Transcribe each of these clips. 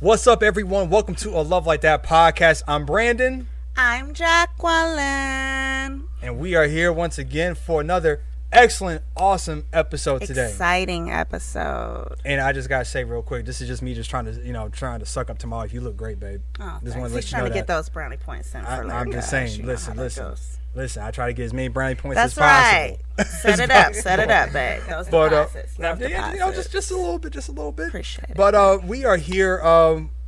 What's up, everyone? Welcome to A Love Like That podcast. I'm Brandon. I'm Jacqueline. And we are here once again for another excellent, awesome episode today. Exciting episode. And I just got to say real quick, this is just me just trying to suck up to my wife. You look great, babe. Oh, just thanks. He's trying to get those brownie points in for later. I'm just saying, listen, I try to get as many brownie points as possible. That's right. Set it up, babe. Those deposits. Just a little bit. Appreciate it. But we are here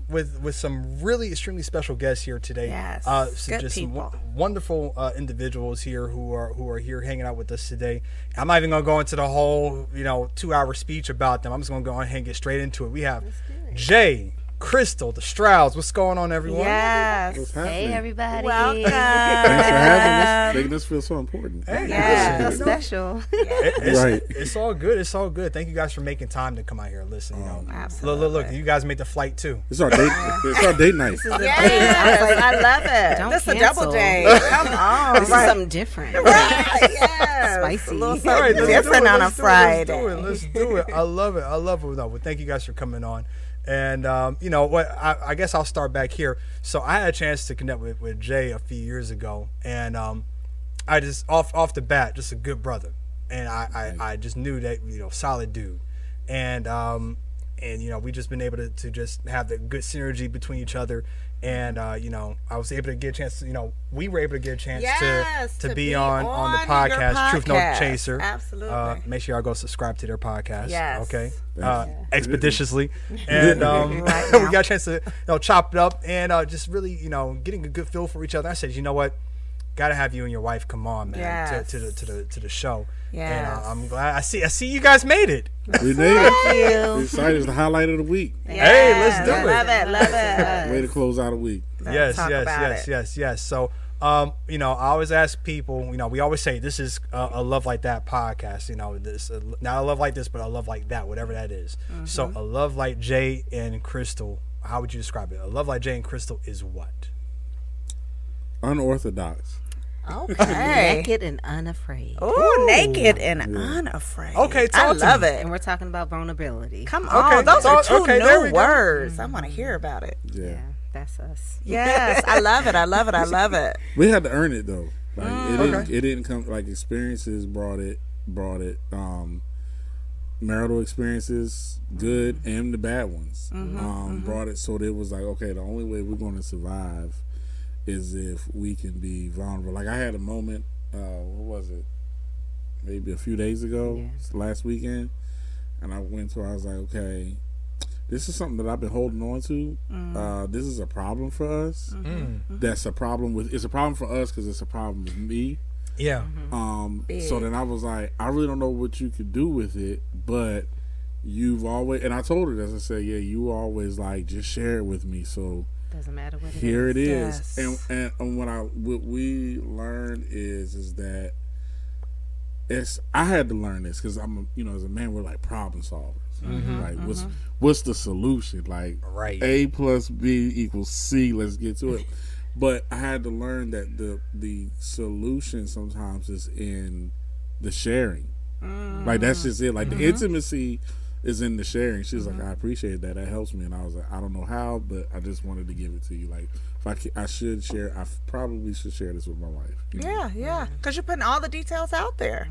with some really extremely special guests here today. Yes, good just people. Some wonderful individuals here who are here hanging out with us today. I'm not even gonna go into the whole 2-hour speech about them. I'm just gonna go ahead and get straight into it. We have Jay, Crystal, the Strouds. What's going on, everyone? Yes. Hey, everybody. Welcome. Thanks for having us. Making us feel so important. Hey, yeah, so special. Right. It's all good. It's all good. Thank you guys for making time to come out here and listen. Absolutely. Look. You guys made the flight too. It's our date. It's our date night. Yes, I love it. Don't This is a cancel. double date. Come on. This is something different. Right, yes. Spicy. A little All something right, let's different do it. on a Let's do it. Friday. Let's do it. I love it. No, well, thank you guys for coming on. And I guess I'll start back here. So I had a chance to connect with Jay a few years ago, and I just off the bat, just a good brother, and I just knew that solid dude, and we just been able to just have the good synergy between each other. And I was able to get a chance we were able to get a chance to be on the podcast, Truth No Chaser. Absolutely. Make sure y'all go subscribe to their podcast. Yes. Okay. Expeditiously. And we got a chance to chop it up and just really getting a good feel for each other. I said, you know what, gotta have you and your wife come on, man, yes. to the show. Yes. And I'm glad I see you guys made it. We made it. you. We're excited. It's the highlight of the week. Yes. Hey, let's do it. Love it. Way to close out a week. Yes. So, I always ask people, we always say this is a Love Like That podcast. This not a love like this, but a love like that, whatever that is. Mm-hmm. So, a love like Jay and Crystal. How would you describe it? A love like Jay and Crystal is what? Unorthodox. Okay. Naked and unafraid. Ooh, naked and unafraid. Okay, I love it. And we're talking about vulnerability. Come on, Okay, those are two there we new go. words. I want to hear about it. Yeah. That's us. Yes, I love it. We had to earn it though. Like Okay. it didn't come like experiences brought it. Marital experiences, good and the bad ones, brought it. So it was like, okay, the only way we're going to survive is if we can be vulnerable. Like I had a moment, what was it? Maybe a few days ago, last weekend, and I was like, okay, this is something that I've been holding on to. This is a problem for us. That's a problem it's a problem for us because it's a problem with me. Yeah. So then I was like, I really don't know what you could do with it, but you've always, and I told her this, I said, yeah, you always like, just share it with me. So Doesn't matter what it here is. it is. Yes. And what we learned is that I had to learn this because I'm as a man, we're like problem solvers. Like what's the solution? Like Right. A plus B equals C. Let's get to it. But I had to learn that the solution sometimes is in the sharing. Like that's just it. Like the intimacy is in the sharing. She was like, I appreciate that. That helps me. And I was like, I don't know how, but I just wanted to give it to you. Like if I should share, I probably should share this with my wife. Yeah. Because you're putting all the details out there.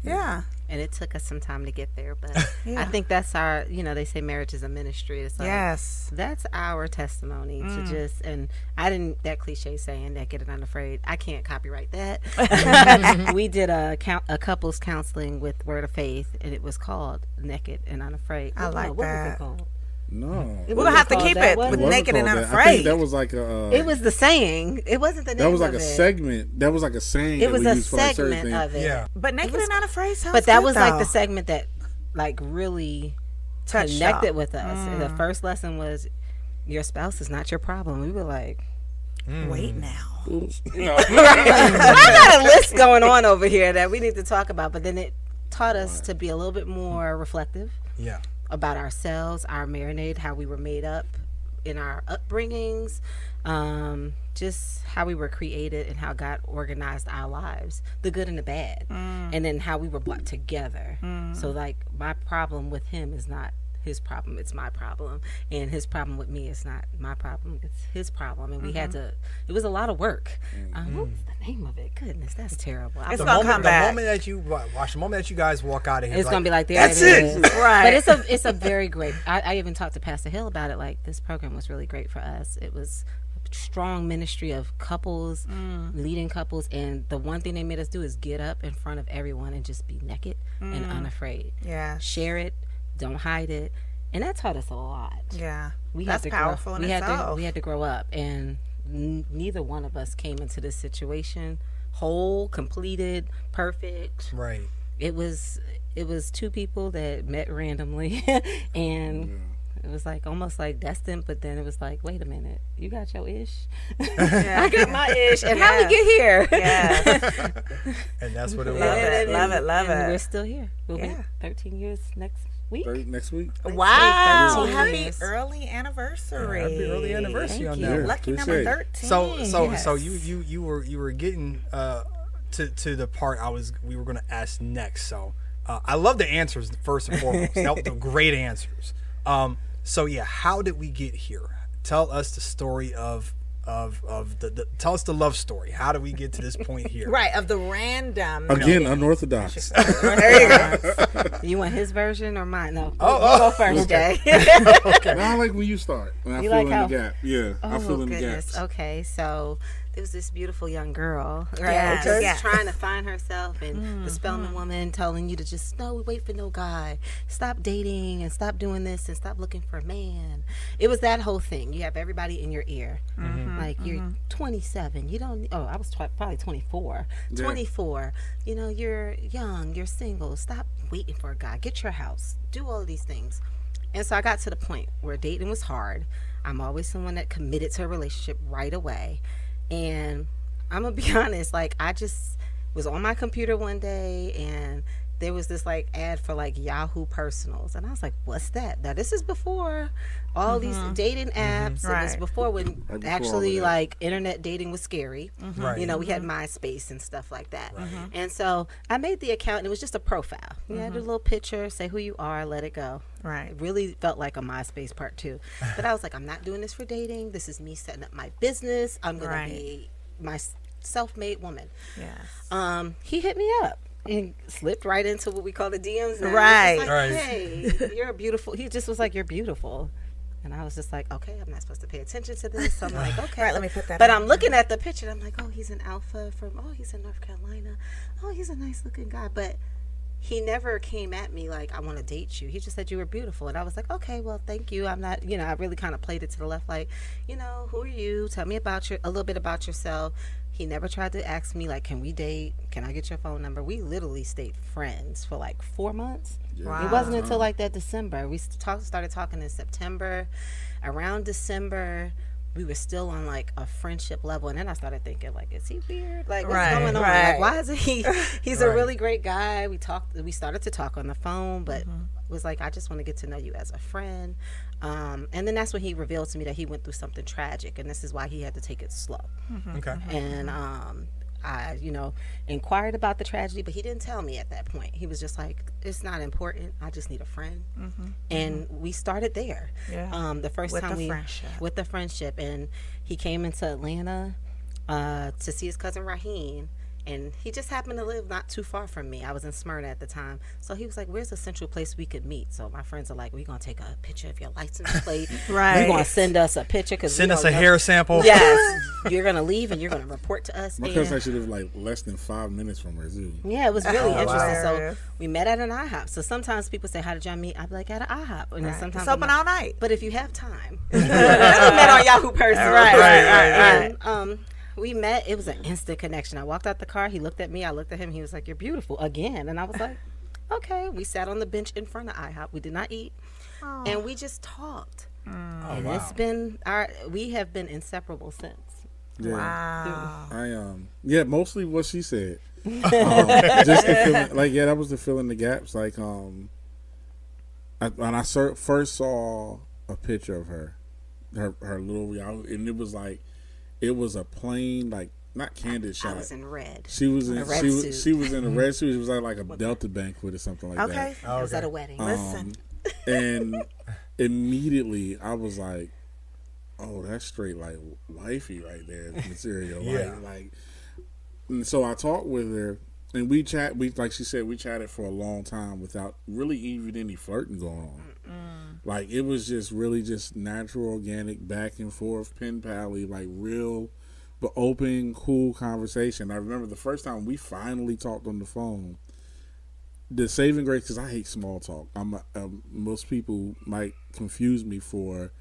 Yeah. And it took us some time to get there, but I think that's our, they say marriage is a ministry. It's like, Yes. that's our testimony to just, and that cliche saying, naked and unafraid, I can't copyright that. We did a couples counseling with Word of Faith, and it was called Naked and Unafraid. I like what was that. it called? No. We're going to have to keep it with What naked was and it called? I think unafraid. that was like a. It was the saying. It wasn't the name That was like of a it. segment. That was like a saying. It was that we a used for like certain segment things. of it. Yeah. But naked and unafraid sounds But that good, was like though. the segment that like really Touched connected y'all. with us. And the first lesson was your spouse is not your problem. We were like, Wait now. I got a list going on over here that we need to talk about. But then it taught us to be a little bit more reflective Yeah. about ourselves, our marinade, how we were made up in our upbringings, just how we were created and how God organized our lives, the good and the bad, and then how we were brought together. So like my problem with him is not his problem, it's my problem, and his problem with me is not my problem, it's his problem. And we had to, it was a lot of work. What was the name of it? Goodness, that's terrible. It's gonna come back. The moment that you watch, the moment that you guys walk out of here, it's gonna be like, there that's it it. is. Right. But it's a very great, I even talked to Pastor Hill about it, like, this program was really great for us. It was a strong ministry of couples, leading couples, and the one thing they made us do is get up in front of everyone and just be naked and unafraid. Yeah. Share it, don't hide it. And that taught us a lot. Yeah. That's powerful in itself. We had to grow up, and neither one of us came into this situation whole, completed, perfect. Right. It was two people that met randomly, and it was like almost like destined. But then it was like, wait a minute, you got your ish, I got my ish, and how we get here? Yeah. And that's what it was. Love it. And we're still here. We'll be Yeah. 13 years next week. Next week. Wow. 13 Happy years. early anniversary. Happy early anniversary Thank on you. that. Yeah. Lucky Appreciate number it. 13. So you were getting to the part we were going to ask next. So I love the answers first and foremost. That the great answers. So yeah, how did we get here? Tell us the story of tell us the love story. How did we get to this point here? Right, of the random. Again, unorthodox. There you go. You want his version or mine? No. You Oh, go first, Jay. Now I like when you start. When I You fill like in how- the gap. Yeah, I fill in the gaps. Okay, so there was this beautiful young girl, right? Yes, Just yes. trying to find herself, and the Spelman woman telling you to just wait for no guy, stop dating, and stop doing this, and stop looking for a man. It was that whole thing. You have everybody in your ear, like you're 27. You don't. Oh, I was probably 24. Yeah. 24. You know, you're young. You're single. Stop waiting for a guy. Get your house. Do all of these things. And so I got to the point where dating was hard. I'm always someone that committed to a relationship right away. And I'm going to be honest, like, I just was on my computer one day, and there was this, like, ad for, like, Yahoo Personals. And I was like, what's that? Now, this is before all these dating apps. It was Right. before when Right before actually, all of that. like, internet dating was scary. Right. You know, we had MySpace and stuff like that. And so I made the account, and it was just a profile. You had a little picture, say who you are, let it go. Right. It really felt like a MySpace part 2. But I was like, I'm not doing this for dating. This is me setting up my business. I'm going Right. to be my self-made woman. Yes. He hit me up and slipped right into what we call the DMs now. Right. He was just like, Right. hey, you're beautiful. He just was like, you're beautiful. And I was just like, okay, I'm not supposed to pay attention to this. So I'm like, okay. Right, let me put that But in. I'm looking at the picture, and I'm like, oh, he's an alpha he's in North Carolina. Oh, he's a nice looking guy. But he never came at me like, I want to date you. He just said you were beautiful. And I was like, okay, well, thank you. I'm not, I really kind of played it to the left, like, who are you? Tell me about a little bit about yourself. He never tried to ask me, like, can we date? Can I get your phone number? We literally stayed friends for like 4 months. Yeah. It wasn't until like that December. We started talking in September. Around December, we were still on like a friendship level, and then I started thinking, like, is he weird? Like, what's Right, going on? right. Like, why is he? He's a Right. really great guy. We started to talk on the phone, but it was like, I just want to get to know you as a friend. And then that's when he revealed to me that he went through something tragic, and this is why he had to take it slow. Okay. And I, inquired about the tragedy, but he didn't tell me at that point. He was just like, it's not important. I just need a friend. And we started there. Yeah. The first With time the friendship. with the friendship. And he came into Atlanta to see his cousin Raheem. And he just happened to live not too far from me. I was in Smyrna at the time. So he was like, where's a central place we could meet? So my friends are like, we're going to take a picture of your license plate. Right. You're going to send us a picture. Send us a hair sample. Yes. You're going to leave and you're going to report to us. My And- cousin actually lived like less than 5 minutes from her too. yeah, it was really Oh, interesting. wow. So we met at an IHOP. So sometimes people say, how did y'all meet? I'd be like, at an IHOP. And then sometimes It's I'm open like, all night. but if you have time. Then we met on Yahoo Personal. Right. And, we met. It was an instant connection. I walked out the car. He looked at me. I looked at him. He was like, you're beautiful again. And I was like, okay. We sat on the bench in front of IHOP. We did not eat. And we just talked. And it's been we have been inseparable since. Yeah. Wow. I mostly what she said. Just the feeling, like, that was the fill in the gaps. Like, when I first saw a picture of her little, and it was like, it was a plain, like, not candid shot. I was in red. She was in A red she suit. was, she was in a red suit. It was like a Delta banquet or something like Okay. that. I was at a wedding. Listen. And immediately I was like, oh, that's straight like wifey right there material. Yeah. Like, and so I talked with her and we like she said, we chatted for a long time without really even any flirting going on. Like it was just really just natural, organic, back and forth, pen pally, like real but open, cool conversation. I remember the first time we finally talked on the phone. The saving grace, because I hate small talk. Most people might confuse me for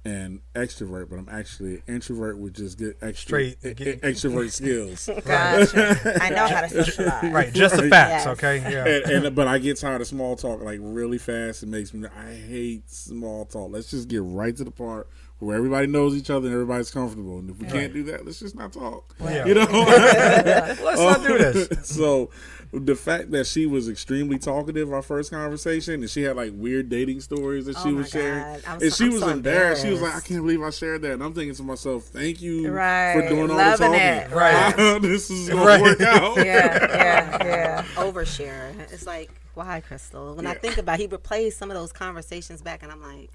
an extrovert, but I'm actually an introvert with just good extrovert skills. Gotcha. I know how to socialize. Right, just the facts, Yes. okay? Yeah. But I get tired of small talk like really fast. It makes me. I hate small talk. Let's just get right to the part where everybody knows each other and everybody's comfortable. And if we can't do that, let's just not talk. Yeah. You know, Let's not do this. So the fact that she was extremely talkative our first conversation, and she had like weird dating stories that she was sharing, and she was embarrassed. She was like, I can't believe I shared that. And I'm thinking to myself, thank you for doing all the Loving talking. it. Right. This is going to work out. Yeah. Overshare. It's like, why, Crystal? When I think about it, he replays some of those conversations back, and I'm like,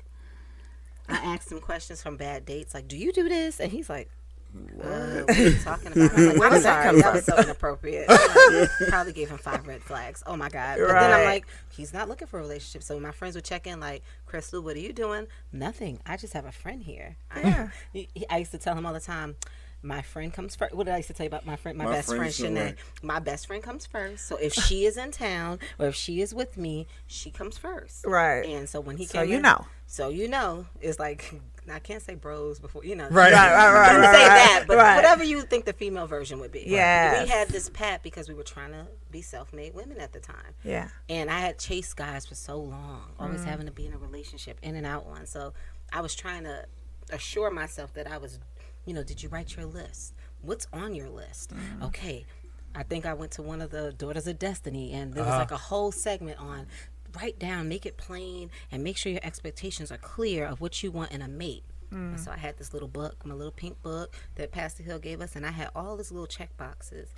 I asked him questions from bad dates, like, do you do this? And he's like, what are you talking about? I'm like, where did that come from? That was so inappropriate. Like, probably gave him 5 red flags. Oh my God. But then I'm like, he's not looking for a relationship. So my friends would check in like, Crystal, what are you doing? Nothing. I just have a friend here. I used to tell him all the time, my friend comes first. What did I used to tell you about my friend, my best friend, Shanae? My best friend comes first. So if she is in town or if she is with me, she comes first. Right. And so when he So came you in, know. So you know, it's like, I can't say bros before, you know. Right. I couldn't say that, but right. whatever you think the female version would be. Yes. We had this pact because we were trying to be self-made women at the time. Yeah. And I had chased guys for so long, always having to be in a relationship, in and out one. So I was trying to assure myself that I was, did you write your list? What's on your list? Okay. I think I went to one of the Daughters of Destiny, and there was like a whole segment on write down, make it plain, and make sure your expectations are clear of what you want in a mate. And so I had this little book, my little pink book that Pastor Hill gave us, and I had all these little check boxes.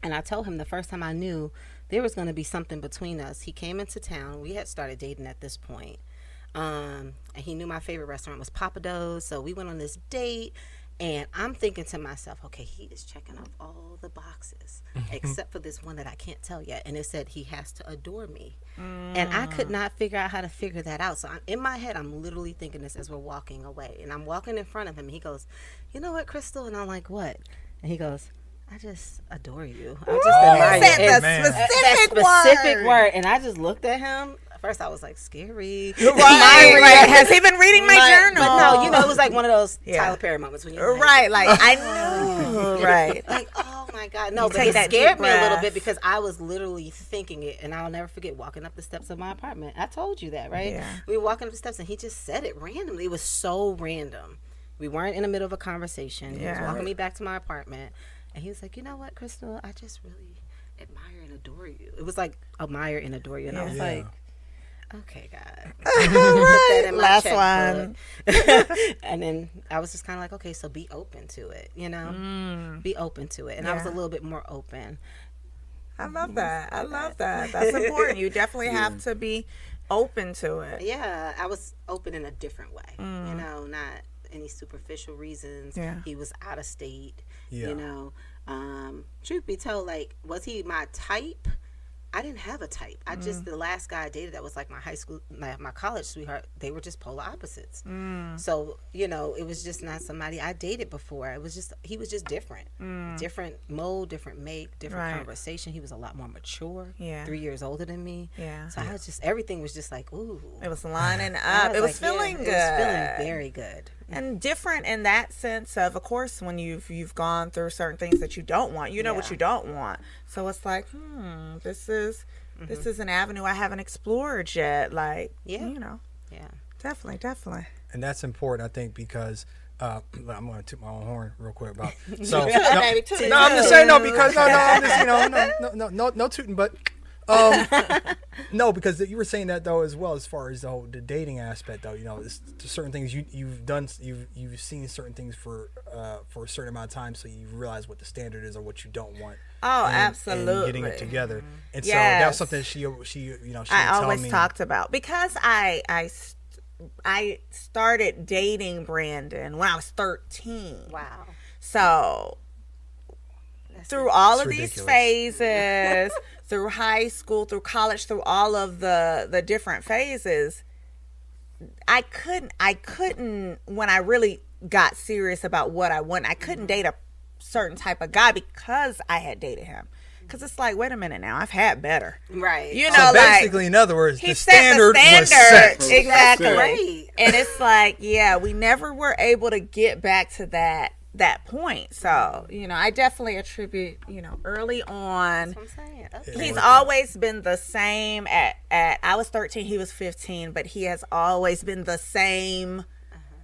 And I told him the first time I knew there was going to be something between us. He came into town. We had started dating at this point. And he knew my favorite restaurant was Papa Do's. So we went on this date. And I'm thinking to myself, okay, he is checking off all the boxes except for this one that I can't tell yet. And it said he has to adore me. And I could not figure out how to figure that out. So in my head, I'm literally thinking this as we're walking away. And I'm walking in front of him. And he goes, you know what, Crystal? And I'm like, what? And he goes, I just adore you. I just admire you. Said man. the Specific word. And I just looked at him. First, I was like, scary. Right. Has he been reading my journal? But no, it was like one of those Tyler Perry moments when you're right. Like, I knew. Right. Like, oh my God. No, but take it that scared deep me a little breath. bit because I was literally thinking it. And I'll never forget walking up the steps of my apartment. I told you that, right? Yeah. We were walking up the steps and he just said it randomly. It was so random. We weren't in the middle of a conversation. He was walking me back to my apartment. And he was like, you know what, Crystal? I just really admire and adore you. It was like admire and adore you. And I was like, okay, God. Put that in my Last checkbook. one. And then I was just kind of like, okay, so be open to it, Be open to it. And I was a little bit more open. I love that. That's important. You definitely have to be open to it. Yeah, I was open in a different way, not any superficial reasons. Yeah. He was out of state, Yeah. Truth be told, like, was he my type? I didn't have a type. I just, the last guy I dated that was like my high school, my college sweetheart, they were just polar opposites. So, it was just not somebody I dated before. It was just, he was just different. Different mode, different make, different conversation. He was a lot more mature. Yeah. 3 years older than me. Yeah. So I was just, everything was just like, ooh. It was lining up. It was feeling good. It was feeling very good. And different in that sense of course, when you've gone through certain things that you don't want, you know what you don't want. So it's like, this is an avenue I haven't explored yet. Like, Yeah. Definitely. And that's important, I think, because I'm going to toot my own horn real quick about. So Baby, I'm just saying because I'm just no tooting, but No, because you were saying that though as well, as far as the dating aspect though. It's certain things you've done, you've seen certain things for a certain amount of time, so you realize what the standard is or what you don't want. Oh, and absolutely. getting it together, and so Yes. that was something she I always tell me. talked about, because I started dating Brandon when I was 13. Wow. So through all It's of these ridiculous. phases, through high school, through college, through all of the different phases, I couldn't when I really got serious about what I want, I couldn't date a certain type of guy because I had dated him. Because it's like, wait a minute now, I've had better. Right. You know, So like, basically, in other words, he the set the standard was standard. set. Exactly. Right. And it's like, yeah, we never were able to get back to that point. So, I definitely attribute, early on, That's what I'm saying. Okay. he's always been the same at I was 13, he was 15, but he has always been the same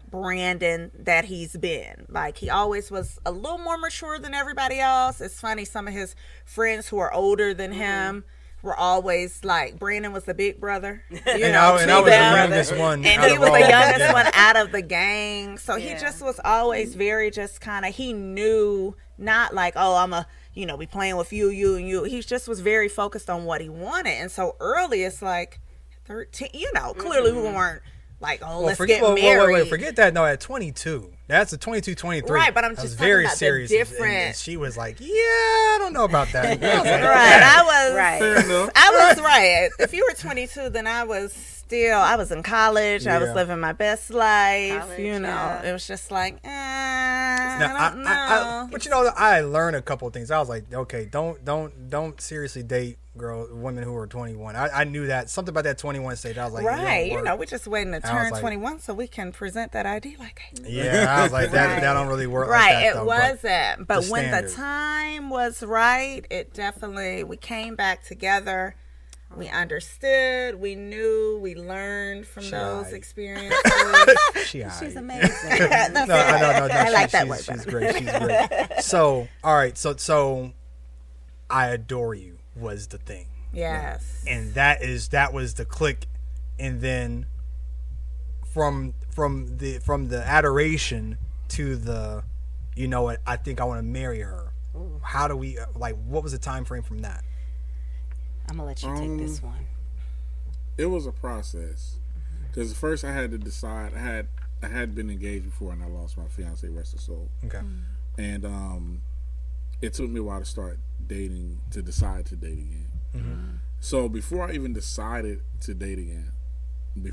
Brandon that he's been. Like, he always was a little more mature than everybody else. It's funny, some of his friends who are older than him were always like, Brandon was the big brother, And I was the youngest one. and out he of was all the of them. youngest Yeah. one out of the gang. So he Yeah. just was always very just kind of, he knew, not like, oh, I'm a, be playing with you and you. He just was very focused on what he wanted. And so early, it's like 13, clearly we weren't like, oh, let's get married. Wait, forget that. No, at 22. That's a 22, 23. Right, but I'm I just was talking very about the serious. and different- she was like, yeah, I don't know about that. And I was like, Right. I was Right. Fair enough. I was right. If you were 22, then I was in college. I was Yeah. living my best life. College, It was just like, Now, I don't know. but I learned a couple of things. I was like, okay, don't seriously date women who are 21. I knew that something about that 21 stage. I was like, Right, it don't work. we're just waiting to I was turn like- 21 so we can present that ID like, hey. Yeah, I was like, that don't really work. Right, like that, it though, wasn't. But the when the standard. time was right, it definitely, we came back together. We understood, we knew, we learned from those Shy. experiences. She's She's amazing. That's No, it. I like she's, that word she's better. great. She's great. So, all right. So, I adore you was the thing, Yes. and that was the click, and then from the adoration to the, what, I think I want to marry her. How do we what was the time frame from that? I'm gonna let you take this one. It was a process because first I had to decide. I had been engaged before and I lost my fiance, rest her soul. Okay. And it took me a while to decide to date again. So before I even decided to date again, I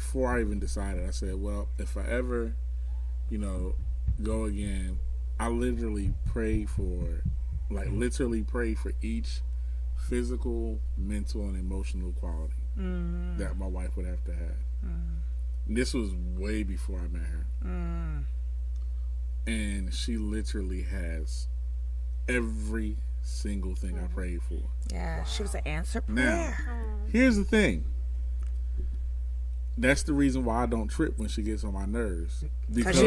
said, well, if I ever, go again, I literally prayed for each physical, mental, and emotional quality that my wife would have to have. This was way before I met her. And she literally has every single thing I prayed for. Yeah, she was an answered Now, prayer. here's the thing. That's the reason why I don't trip when she gets on my nerves. Because she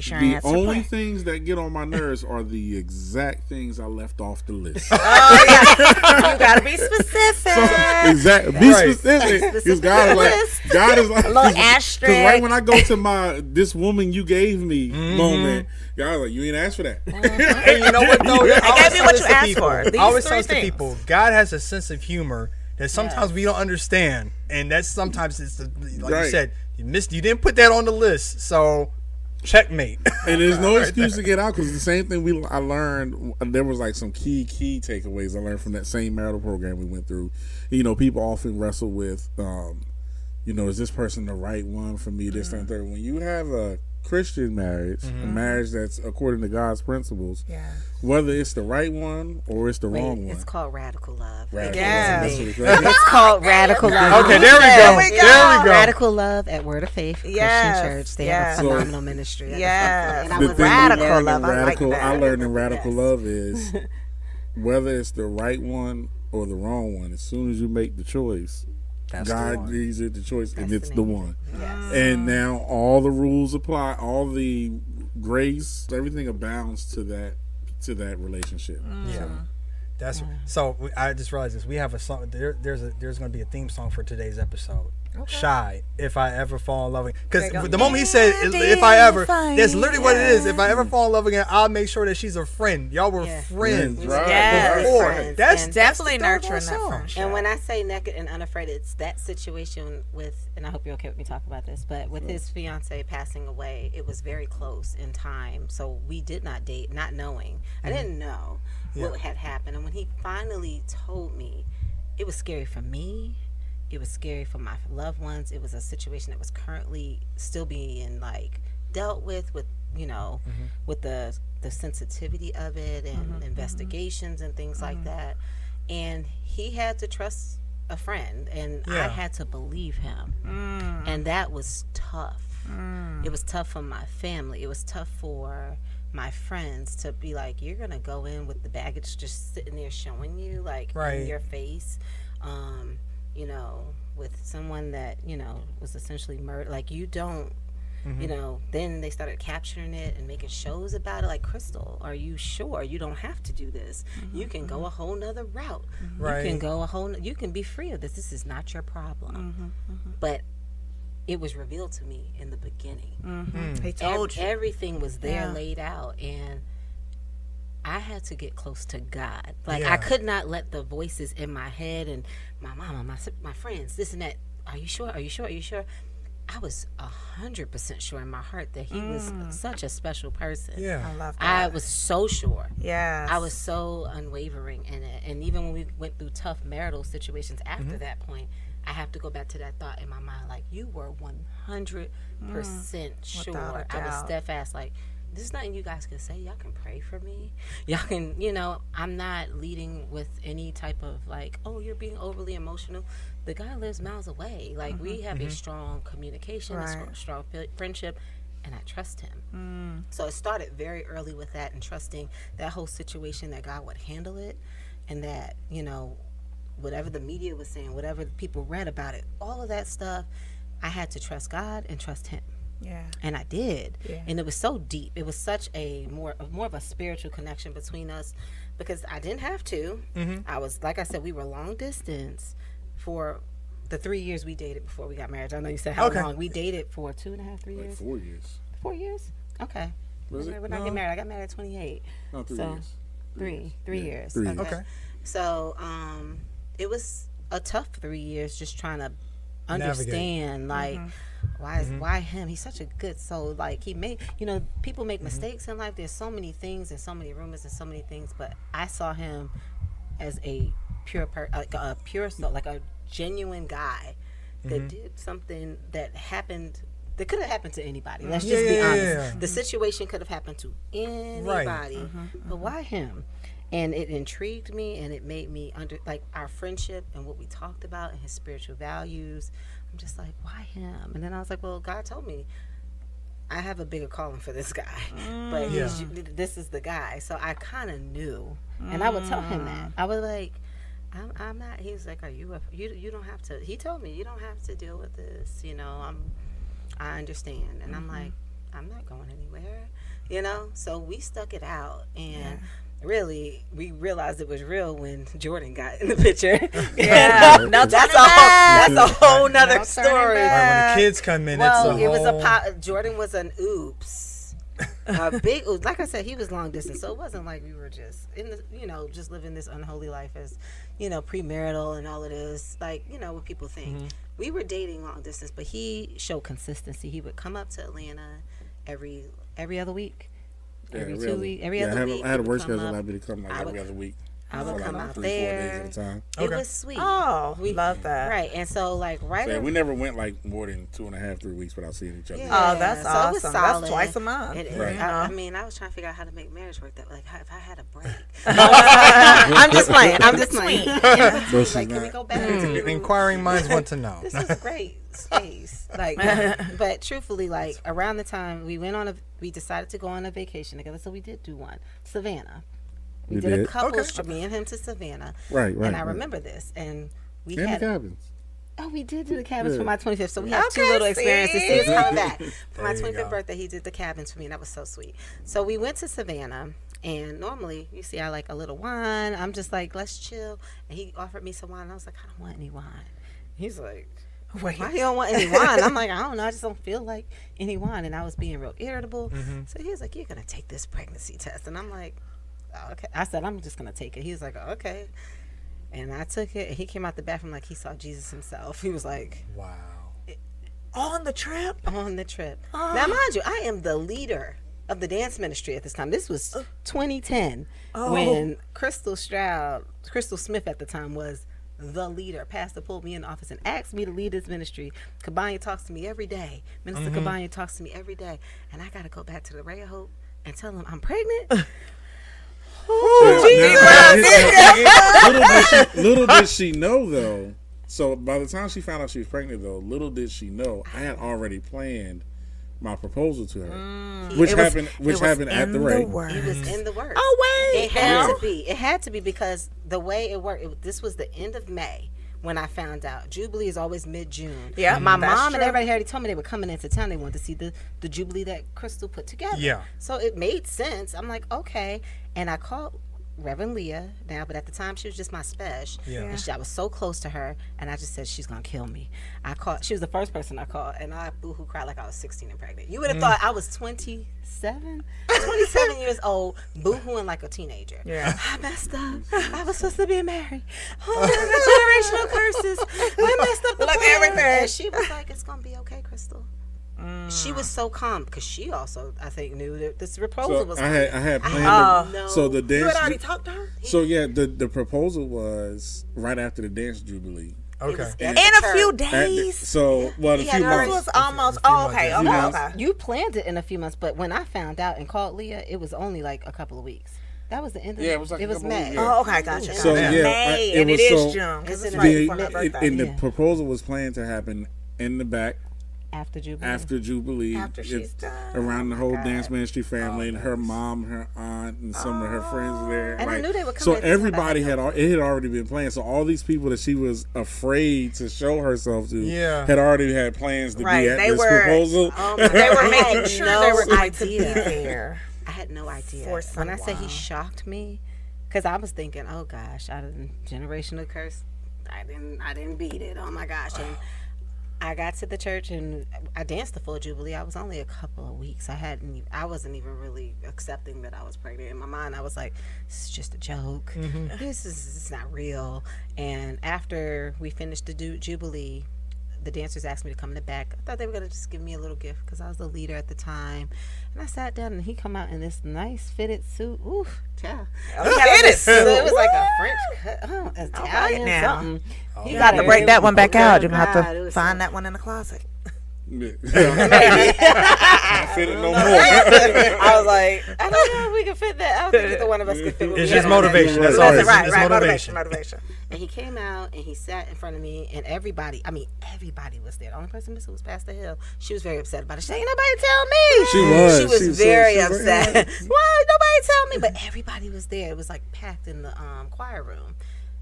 sure the answered only prayer. things that get on my nerves are the exact things I left off the list. You gotta be specific. Exactly. Be Right. specific. Because God is like, A little asterisk. right when I go to my "this woman you gave me" moment, God is like, you ain't asked for that. And you know what though? I gave you what you asked for. I These always three tell to things. people, God has a sense of humor that sometimes we don't understand, and that's sometimes it's like Right. you said, you didn't put that on the list, so checkmate. And there's no excuse to get out because the same thing I learned. There was like some key takeaways I learned from that same marital program we went through. People often wrestle with, is this person the right one for me? This, that, and third. When you have a Christian marriage, a marriage that's according to God's principles, Yeah. whether it's the right one or it's the wrong one. It's called radical love. Radical Yeah. love. That's what it's- It's called radical love. Okay, there we go. we go. There we go. Radical Love at Word of Faith Yes, Christian Church. They yes. have a phenomenal ministry. Yes. And I The was thing radical we learned love, in I like radical, that. I learned in radical love is whether it's the right one or the wrong one. As soon as you make the choice, That's the God one. gives it the choice, and it's the the name. one. And now all the rules apply, all the grace, everything abounds to that relationship. Yeah. That's so. I just realized this. We have a song. There's going to be a theme song for today's episode. Okay. Shy. If I ever fall in love again, because the moment he said if I ever, that's literally what it is. If I ever fall in love again, I'll make sure that she's a friend. Y'all were friends, right? Yes. Before. That's definitely that's nurturing that friendship. And when I say naked and unafraid, it's that situation with, and I hope you're okay with me talking about this, but with his fiance passing away, it was very close in time. So we did not date, not knowing. I didn't know what had happened. And when he finally told me, it was scary for me. It was scary for my loved ones. It was a situation that was currently still being like dealt with you know, with the sensitivity of it and investigations and things like that. And he had to trust a friend, and I had to believe him. And that was tough. It was tough for my family. It was tough for my friends to be like, you're gonna go in with the baggage just sitting there showing you, like, in your face, you know, with someone that, you know, was essentially murdered. Like, you don't, you know. Then they started capturing it and making shows about it. Like, Crystal, are you sure you don't have to do this? You can go a whole nother route. You can go you can be free of this. This is not your problem. But it was revealed to me in the beginning. He told you. Everything was there laid out, and I had to get close to God. Like, I could not let the voices in my head and my mama, my friends, this and that. Are you sure? Are you sure? Are you sure? I was 100% sure in my heart that he was such a special person. Yeah, I love that. I was so sure. Yes. I was so unwavering in it. And even when we went through tough marital situations after that point, I have to go back to that thought in my mind. Like, you were 100% sure. I was steadfast. Like, there's nothing you guys can say. Y'all can pray for me. Y'all can, you know, I'm not leading with any type of like, oh, you're being overly emotional. The guy lives miles away. Like, we have a strong communication, a strong friendship, and I trust him. So it started very early with that, and trusting that whole situation, that God would handle it, and that, you know, whatever the media was saying, whatever people read about it, all of that stuff, I had to trust God and trust him. Yeah. And I did. Yeah. And it was so deep. It was such a more of a spiritual connection between us, because I didn't have to. I was, like I said, we were long distance for the 3 years we dated before we got married. I know you said how long. We dated for 2.5, 3 years. 4 years. 4 years? Okay. Was it? When I get married, I got married at 28. No, 3 so, years. 3 years. 3 years. Okay. So, it was a tough 3 years just trying to understand, like, why him? He's such a good soul. Like, he made, you know, people make mistakes in life. There's so many things and so many rumors and so many things, but I saw him as a pure soul, like a genuine guy that did something that happened. That could have happened to anybody. Let's just be honest. The situation could have happened to anybody, but why him? And it intrigued me, and it made me like our friendship and what we talked about and his spiritual values. I'm just like, why him? And then I was like, well, God told me I have a bigger calling for this guy, but this is the guy. So I kind of knew, and I would tell him that. I was like, I'm not. He was like, are you? You don't have to. He told me you don't have to deal with this. You know, I understand, and I'm like, I'm not going anywhere. You know, so we stuck it out, and. Really, we realized it was real when Jordan got in the picture. That's a whole nother story. Right, when the kids come in, Jordan was an oops, a big oops. Like I said, he was long distance, so it wasn't like we were just in the, you know, just living this unholy life as, you know, premarital and all of this, like, you know, what people think. We were dating long distance, but he showed consistency. He would come up to Atlanta every other week. Every other week. I had a work schedule. I'd be to come like every other week. I would come out 3-4 there. days at a time. It was sweet. Oh, we love that. Right, and so like We never went like more than 2.5, 3 weeks without seeing each other. Yeah. Oh, that's awesome. It was solid. That's twice a month. Right. I mean, I was trying to figure out how to make marriage work. That, like, if I had a break. I'm just playing. Like, can we go back? Inquiring minds want to know. This is great space. Like, but truthfully, like around the time we decided to go on a vacation together, so we did do one. Savannah. We did a couple of me and him to Savannah. Right. And I remember this. And we had the cabins. Oh, we did do the cabins for my 25th. So we have two little experiences. See, it's coming back. For my 25th birthday, he did the cabins for me, and that was so sweet. So we went to Savannah, And normally, you see, I like a little wine. I'm just like, let's chill. And he offered me some wine. And I was like, I don't want any wine. He's like, Wait. why you don't want any wine? I'm like, I don't know. I just don't feel like any wine. And I was being real irritable. So he was like, you're going to take this pregnancy test. And I'm like, oh, okay. I said, I'm just going to take it. He was like, okay. And I took it. And he came out the bathroom like he saw Jesus himself. He was like, Wow. On the trip? on the trip. Now, mind you, I am the leader of the dance ministry at this time. This was 2010 when Crystal Smith at the time was the leader. Pastor pulled me in the office and asked me to lead this ministry. Cabanya talks to me every day. Minister Cabanya talks to me every day. And I got to go back to the Ray of Hope and tell them I'm pregnant. Little did she know, though. So by the time she found out she was pregnant, though, little did she know I had already planned my proposal to her, which happened at the Ray. It was in the works. Oh, wait. It had to be. It had to be because the way it worked, this was the end of May when I found out. Jubilee is always mid-June. Yeah, my that's mom true. and everybody already told me they were coming into town. They wanted to see the Jubilee that Crystal put together. Yeah. So it made sense. I'm like, okay. And I called Reverend Leah now, but at the time she was just my special. Yeah. And I was so close to her, and I just said, she's gonna kill me. She was the first person I called, and I boo-hoo cried like I was 16 and pregnant. You would have thought I was 27 years old, boo-hooing like a teenager. Yeah. I messed up. I was supposed to be married. Oh, generational curses. I messed up the Look, plan. everything. And she was like, it's gonna be okay, Crystal. She was so calm because she also, I think, knew that this proposal So was. I had planned. no. So the dance. You had already talked to her? So yeah, the proposal was right after the dance jubilee. Okay. In a few At the- days. so well, a Yeah, few no, It months. was almost. few Oh, months, okay. yeah. Okay. months. Okay. You planned it in a few months, but when I found out and called Leah, it was only like a couple of weeks. That was the end of Yeah, it was like a couple May. weeks, Oh, okay. Gotcha. So, gotcha. yeah, May, it and was it is so- June. 'Cause it's It's right in before my birthday. and the Yeah. proposal was planned to happen in the back After Jubilee. after Jubilee, After she's done. around the Oh, whole my dance God. ministry family and her mom, her aunt, and some of her friends there. And I Like, knew they were coming so at the same everybody time. it had already been planned. So all these people that she was afraid to show herself to Yeah. had already had plans to Right, be at they this were- proposal. Oh my They God. were I making had sure no they were going to idea. be there. I had no idea. For some When I say he while. shocked me, because I was thinking, oh gosh, I didn't generational curse. I didn't beat it. Oh my gosh. And I got to the church and I danced the full Jubilee. I was only a couple of weeks. I wasn't even really accepting that I was pregnant. In my mind, I was like, this is just a joke. It's not real. And after we finished the Jubilee, the dancers asked me to come in the back. I thought they were going to just give me a little gift because I was the leader at the time. And I sat down and he come out in this nice fitted suit. Oof, child. It was like a French cut, Italian now. something. He You got to break that one back out. You're going to God, have it to was find that one in the closet. Can't fit it no more. I was like, I don't know if we can fit that. I don't think either one of us can fit. what It's we just have on that. motivation. That's Listen, all it is. Right, It's right. motivation. Motivation. And he came out and he sat in front of me, and everybody was there. The only person missing was Pastor Hill. She was very upset about it. She said, ain't nobody tell me. She was. She was very She was upset. very- Why nobody tell me? But everybody was there. It was like packed in the choir room.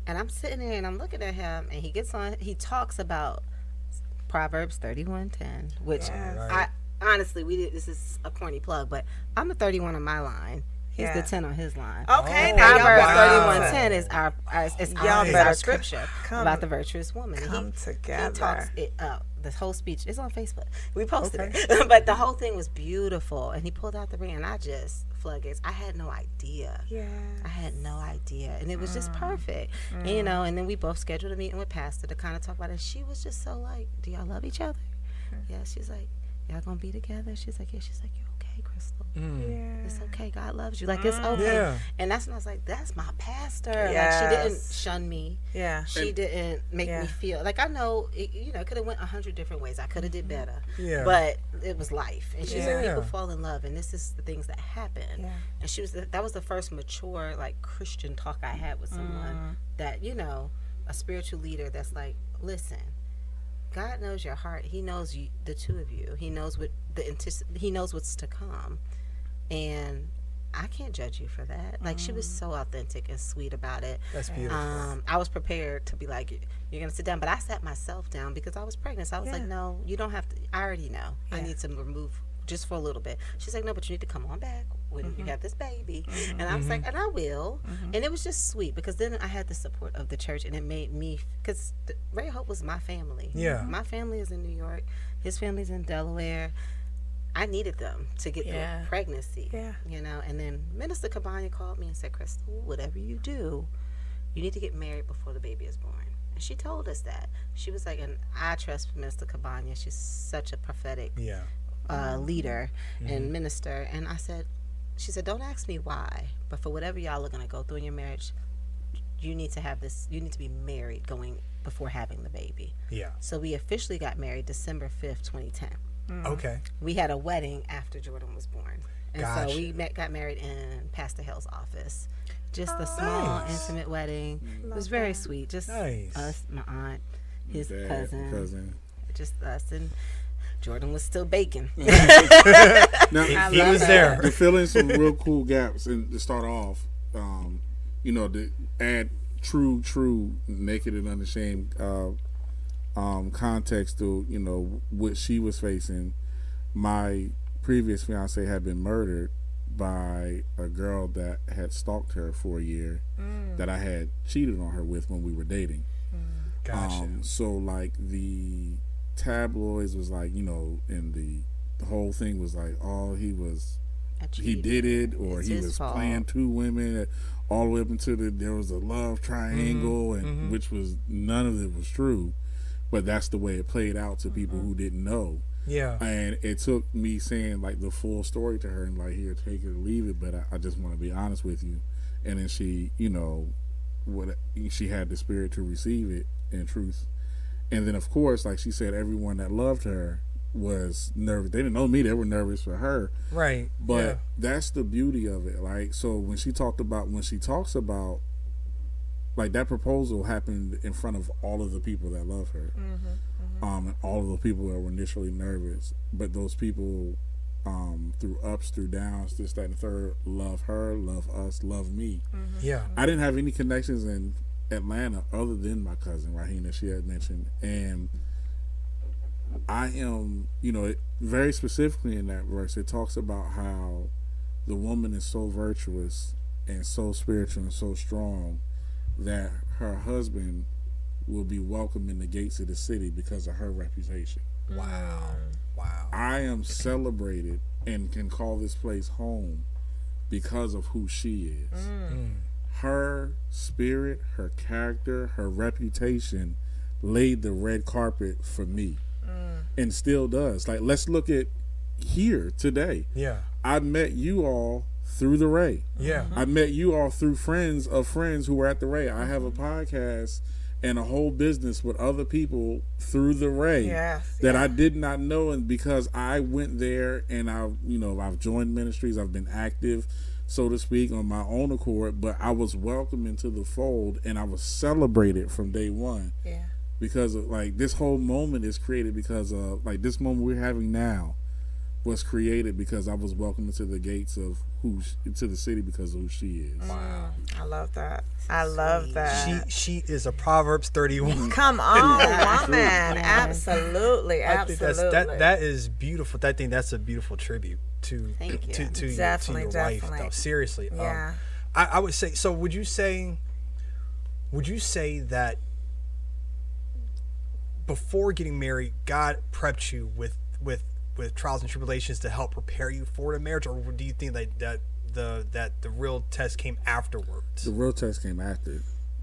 And I'm sitting there and I'm looking at him, and he gets on. He talks about Proverbs 31:10, which I honestly this is a corny plug, but I'm the 31 on my line. He's the 10 on his line. Okay, Oh, now Proverbs y'all 31:10 is Y'all our better scripture come- about the virtuous woman. And come he together. talks it up. The whole speech is on Facebook. We posted it, but the whole thing was beautiful. And he pulled out the ring, and I just floodgates. I had no idea. Yeah. I had no idea, and it was just perfect. And, you know, and then we both scheduled a meeting with Pastor to kind of talk about it. She was just so like, "Do y'all love each other?" Yeah. She's like, "Y'all gonna be together?" She's like, "Yeah." She's like, "You're okay, Crystal. It's okay. God loves you. Like, it's okay." Yeah. And that's when I was like, "That's my pastor." Yes. Like, she didn't shun me. Yeah. She didn't make me feel like, I know it, you know, it could have went 100 different ways. I could have did better. Yeah. But it was life. And she said Yeah. people fall in love, and this is the things that happen. Yeah. And that was the first mature, like, Christian talk I had with someone that, you know, a spiritual leader that's like, listen, God knows your heart. He knows you, the two of you. He knows he knows what's to come. And I can't judge you for that. Like, she was so authentic and sweet about it. That's beautiful. I was prepared to be like, you're going to sit down. But I sat myself down because I was pregnant. So I was like, no, you don't have to. I already know. I need to remove just for a little bit. She's like, no, but you need to come on back when you have this baby. And I was like, and I will. And it was just sweet because then I had the support of the church, and it made me, because Ray Hope was my family. Yeah. My family is in New York. His family's in Delaware. I needed them to get through pregnancy. Yeah. You know, and then Minister Cabana called me and said, Crystal, whatever you do, you need to get married before the baby is born. And she told us that. She was like, and I trust Minister Cabana. She's such a prophetic leader and minister. And she said, don't ask me why, but for whatever y'all are going to go through in your marriage, you need to have this, you need to be married going before having the baby. Yeah. So we officially got married December 5th, 2010. Okay. We had a wedding after Jordan was born. And Gotcha. so we got married in Pastor Hill's office. Just a small, intimate wedding. It was very sweet. Just us, my aunt, his Dad, cousin. Just us. And Jordan was still baking. Now, He was there. To fill in some real cool gaps and to start off, you know, to add true naked and unashamed context to, you know, what she was facing. My previous fiance had been murdered by a girl that had stalked her for a year that I had cheated on her with when we were dating. Gotcha. So like the tabloids was like, you know, and the whole thing was like, oh, he did it, or It's he his was fault. playing two women all the way up until there was a love triangle, and which was, none of it was true, but that's the way it played out to people who didn't know. Yeah. And it took me saying like the full story to her and like, here, take it or leave it, but I just want to be honest with you. And then she, you know, she had the spirit to receive it in truth. And then of course, like she said, everyone that loved her was nervous. They didn't know me, they were nervous for her. Right. But that's the beauty of it. Like, so when she talks about like that proposal happened in front of all of the people that love her. And all of the people that were initially nervous, but those people, through ups, through downs, this, that, and the third, love her, love us, love me. Yeah. I didn't have any connections in Atlanta other than my cousin Raheen that she had mentioned, and I am, you know, very specifically in that verse, it talks about how the woman is so virtuous and so spiritual and so strong that her husband will be welcome in the gates of the city because of her reputation. Wow. I am celebrated and can call this place home because of who she is. Her spirit, her character, her reputation laid the red carpet for me, and still does. Like, let's look at here today. Yeah. I met you all through the Ray. Yeah. I met you all through friends of friends who were at the Ray. I have a podcast and a whole business with other people through the Ray that I did not know, and because I went there and I've joined ministries, I've been active, so to speak, on my own accord, but I was welcomed into the fold and I was celebrated from day one. Yeah. Because of, like, this whole moment is created because of, like, this moment we're having now was created because I was welcomed into the gates of to the city because of who she is. Wow. I love that. I love that. She is a Proverbs 31. Come on, woman. Absolutely. I think Absolutely. that is beautiful. I think that's a beautiful tribute to Thank you. to your Definitely, wife, definitely. though. Seriously. Yeah. I would say, so would you say that before getting married, God prepped you with trials and tribulations to help prepare you for the marriage, or do you think that the real test came afterwards? The real test came after.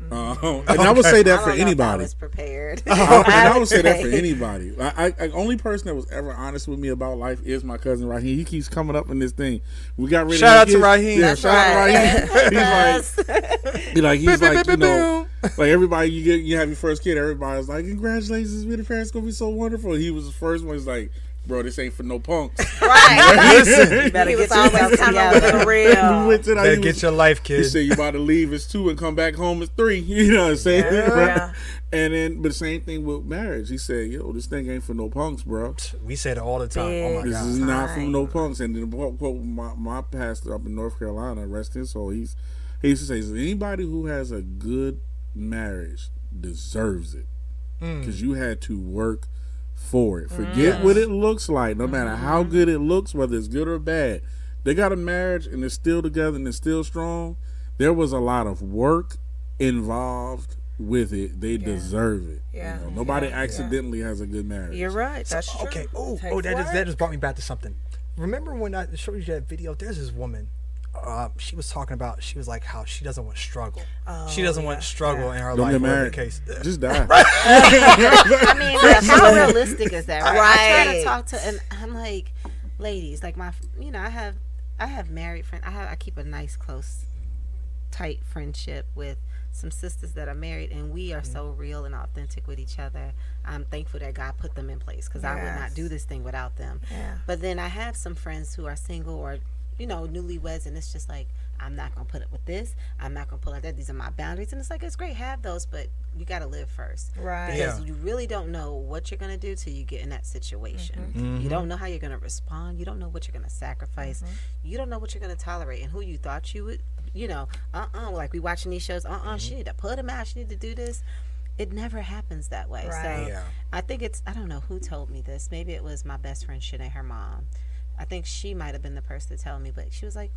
And I would say that for I anybody. was prepared. And I would say that for anybody. I only person that was ever honest with me about life is my cousin Raheem. He keeps coming up in this thing. We got rid Shout out of to kids. Raheem. Yeah, That's shout out to Raheem. He's like, you know, like everybody, you have your first kid. Everybody's like, congratulations, we the parents gonna be so wonderful. He was the first one. He's like, bro, this ain't for no punks. Right. Listen, You better He get was always yourself coming together. with the real. We went to that. better He get was- your life, He kid. said you about to leave it's 2 and come back home it's 3. You know what I'm saying? Yeah. And then, but the same thing with marriage. He said, yo, this thing ain't for no punks, bro. We say that all the time. Oh my Big This God. is not for time. no punks. And then quote my pastor up in North Carolina, rest his soul, he used to say, anybody who has a good marriage deserves it. Because you had to work for it. Forget what it looks like, no matter how good it looks, whether it's good or bad. They got a marriage and they're still together and they're still strong. There was a lot of work involved with it. They deserve it. Yeah. You know, nobody accidentally has a good marriage. You're right. That's true. Okay. That just brought me back to something. Remember when I showed you that video? There's this woman. She was talking about. She was like how she doesn't want struggle. She doesn't want struggle in her Don't life. get Whatever married. the case. Just die. I mean, like, how realistic is that? Right. I try to Right. talk to, and I'm like, ladies, like I have married friends. I keep a nice, close, tight friendship with some sisters that are married, and we are so real and authentic with each other. I'm thankful that God put them in place, because I would not do this thing without them. Yeah. But then I have some friends who are single or, you know, newlyweds, and it's just like, I'm not going to put up with this. I'm not going to pull out that. These are my boundaries. And it's like, it's great, have those, but you got to live first. Right. Because you really don't know what you're going to do till you get in that situation. You don't know how you're going to respond. You don't know what you're going to sacrifice. You don't know what you're going to tolerate, and who you thought you would, you know, like we watching these shows, she need to put him out. She need to do this. It never happens that way. Right. So I think I don't know who told me this. Maybe it was my best friend, Shanae, her mom. I think she might have been the person to tell me, but she was like,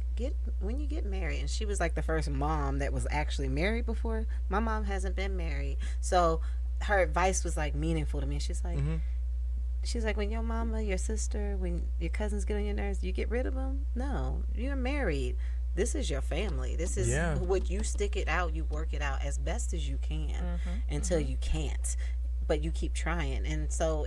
when you get married, and she was like the first mom that was actually married before. My mom hasn't been married. So her advice was like meaningful to me. She's like, when your mama, your sister, when your cousins get on your nerves, you get rid of them? No, you're married. This is your family. This is what you stick it out, you work it out as best as you can until you can't. But you keep trying. And so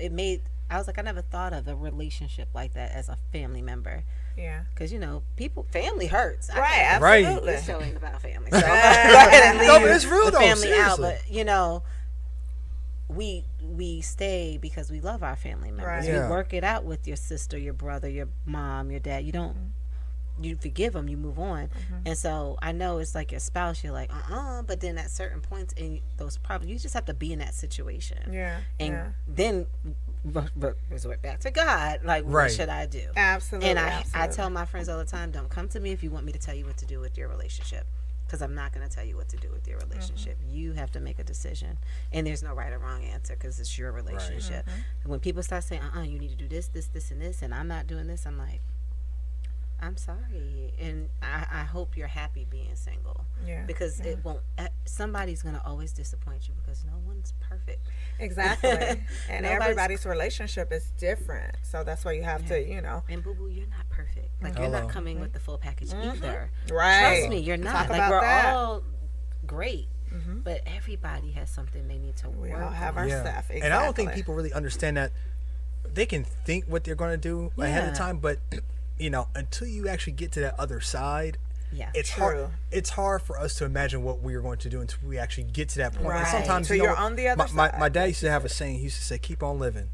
I was like, I never thought of a relationship like that as a family member. Yeah. Because, you know, family hurts. Right, absolutely. This show ain't about family. So I'm going to go ahead and leave No, but it's real the though, family seriously. out. But, you know, we stay because we love our family members. Right. Yeah. We work it out with your sister, your brother, your mom, your dad. You don't... You forgive them, you move on. And so I know it's like your spouse, you're like, but then at certain points in those problems, you just have to be in that situation. Yeah. And then resort back to God. Like, what should I do? Absolutely. And I tell my friends all the time, don't come to me if you want me to tell you what to do with your relationship. Because I'm not going to tell you what to do with your relationship. You have to make a decision. And there's no right or wrong answer because it's your relationship. And when people start saying, you need to do this, and this, and I'm not doing this, I'm like, I'm sorry, and I hope you're happy being single. Yeah. Because it won't. Somebody's gonna always disappoint you because no one's perfect. Exactly. And Nobody's- everybody's relationship is different, so that's why you have to, you know. And boo boo, you're not perfect. Like you're not coming with the full package either. Right. Trust me, you're not. Talk Like about we're that. all great, but everybody has something they need to We work all have on. our stuff. Exactly. And I don't think people really understand that. They can think what they're going to do ahead of Yeah. time, but you know, until you actually get to that other side, it's True. hard. It's hard for us to imagine what we are going to do until we actually get to that point. Right. And sometimes So you know, you're on the other side. My dad used to have a saying. He used to say, "Keep on living."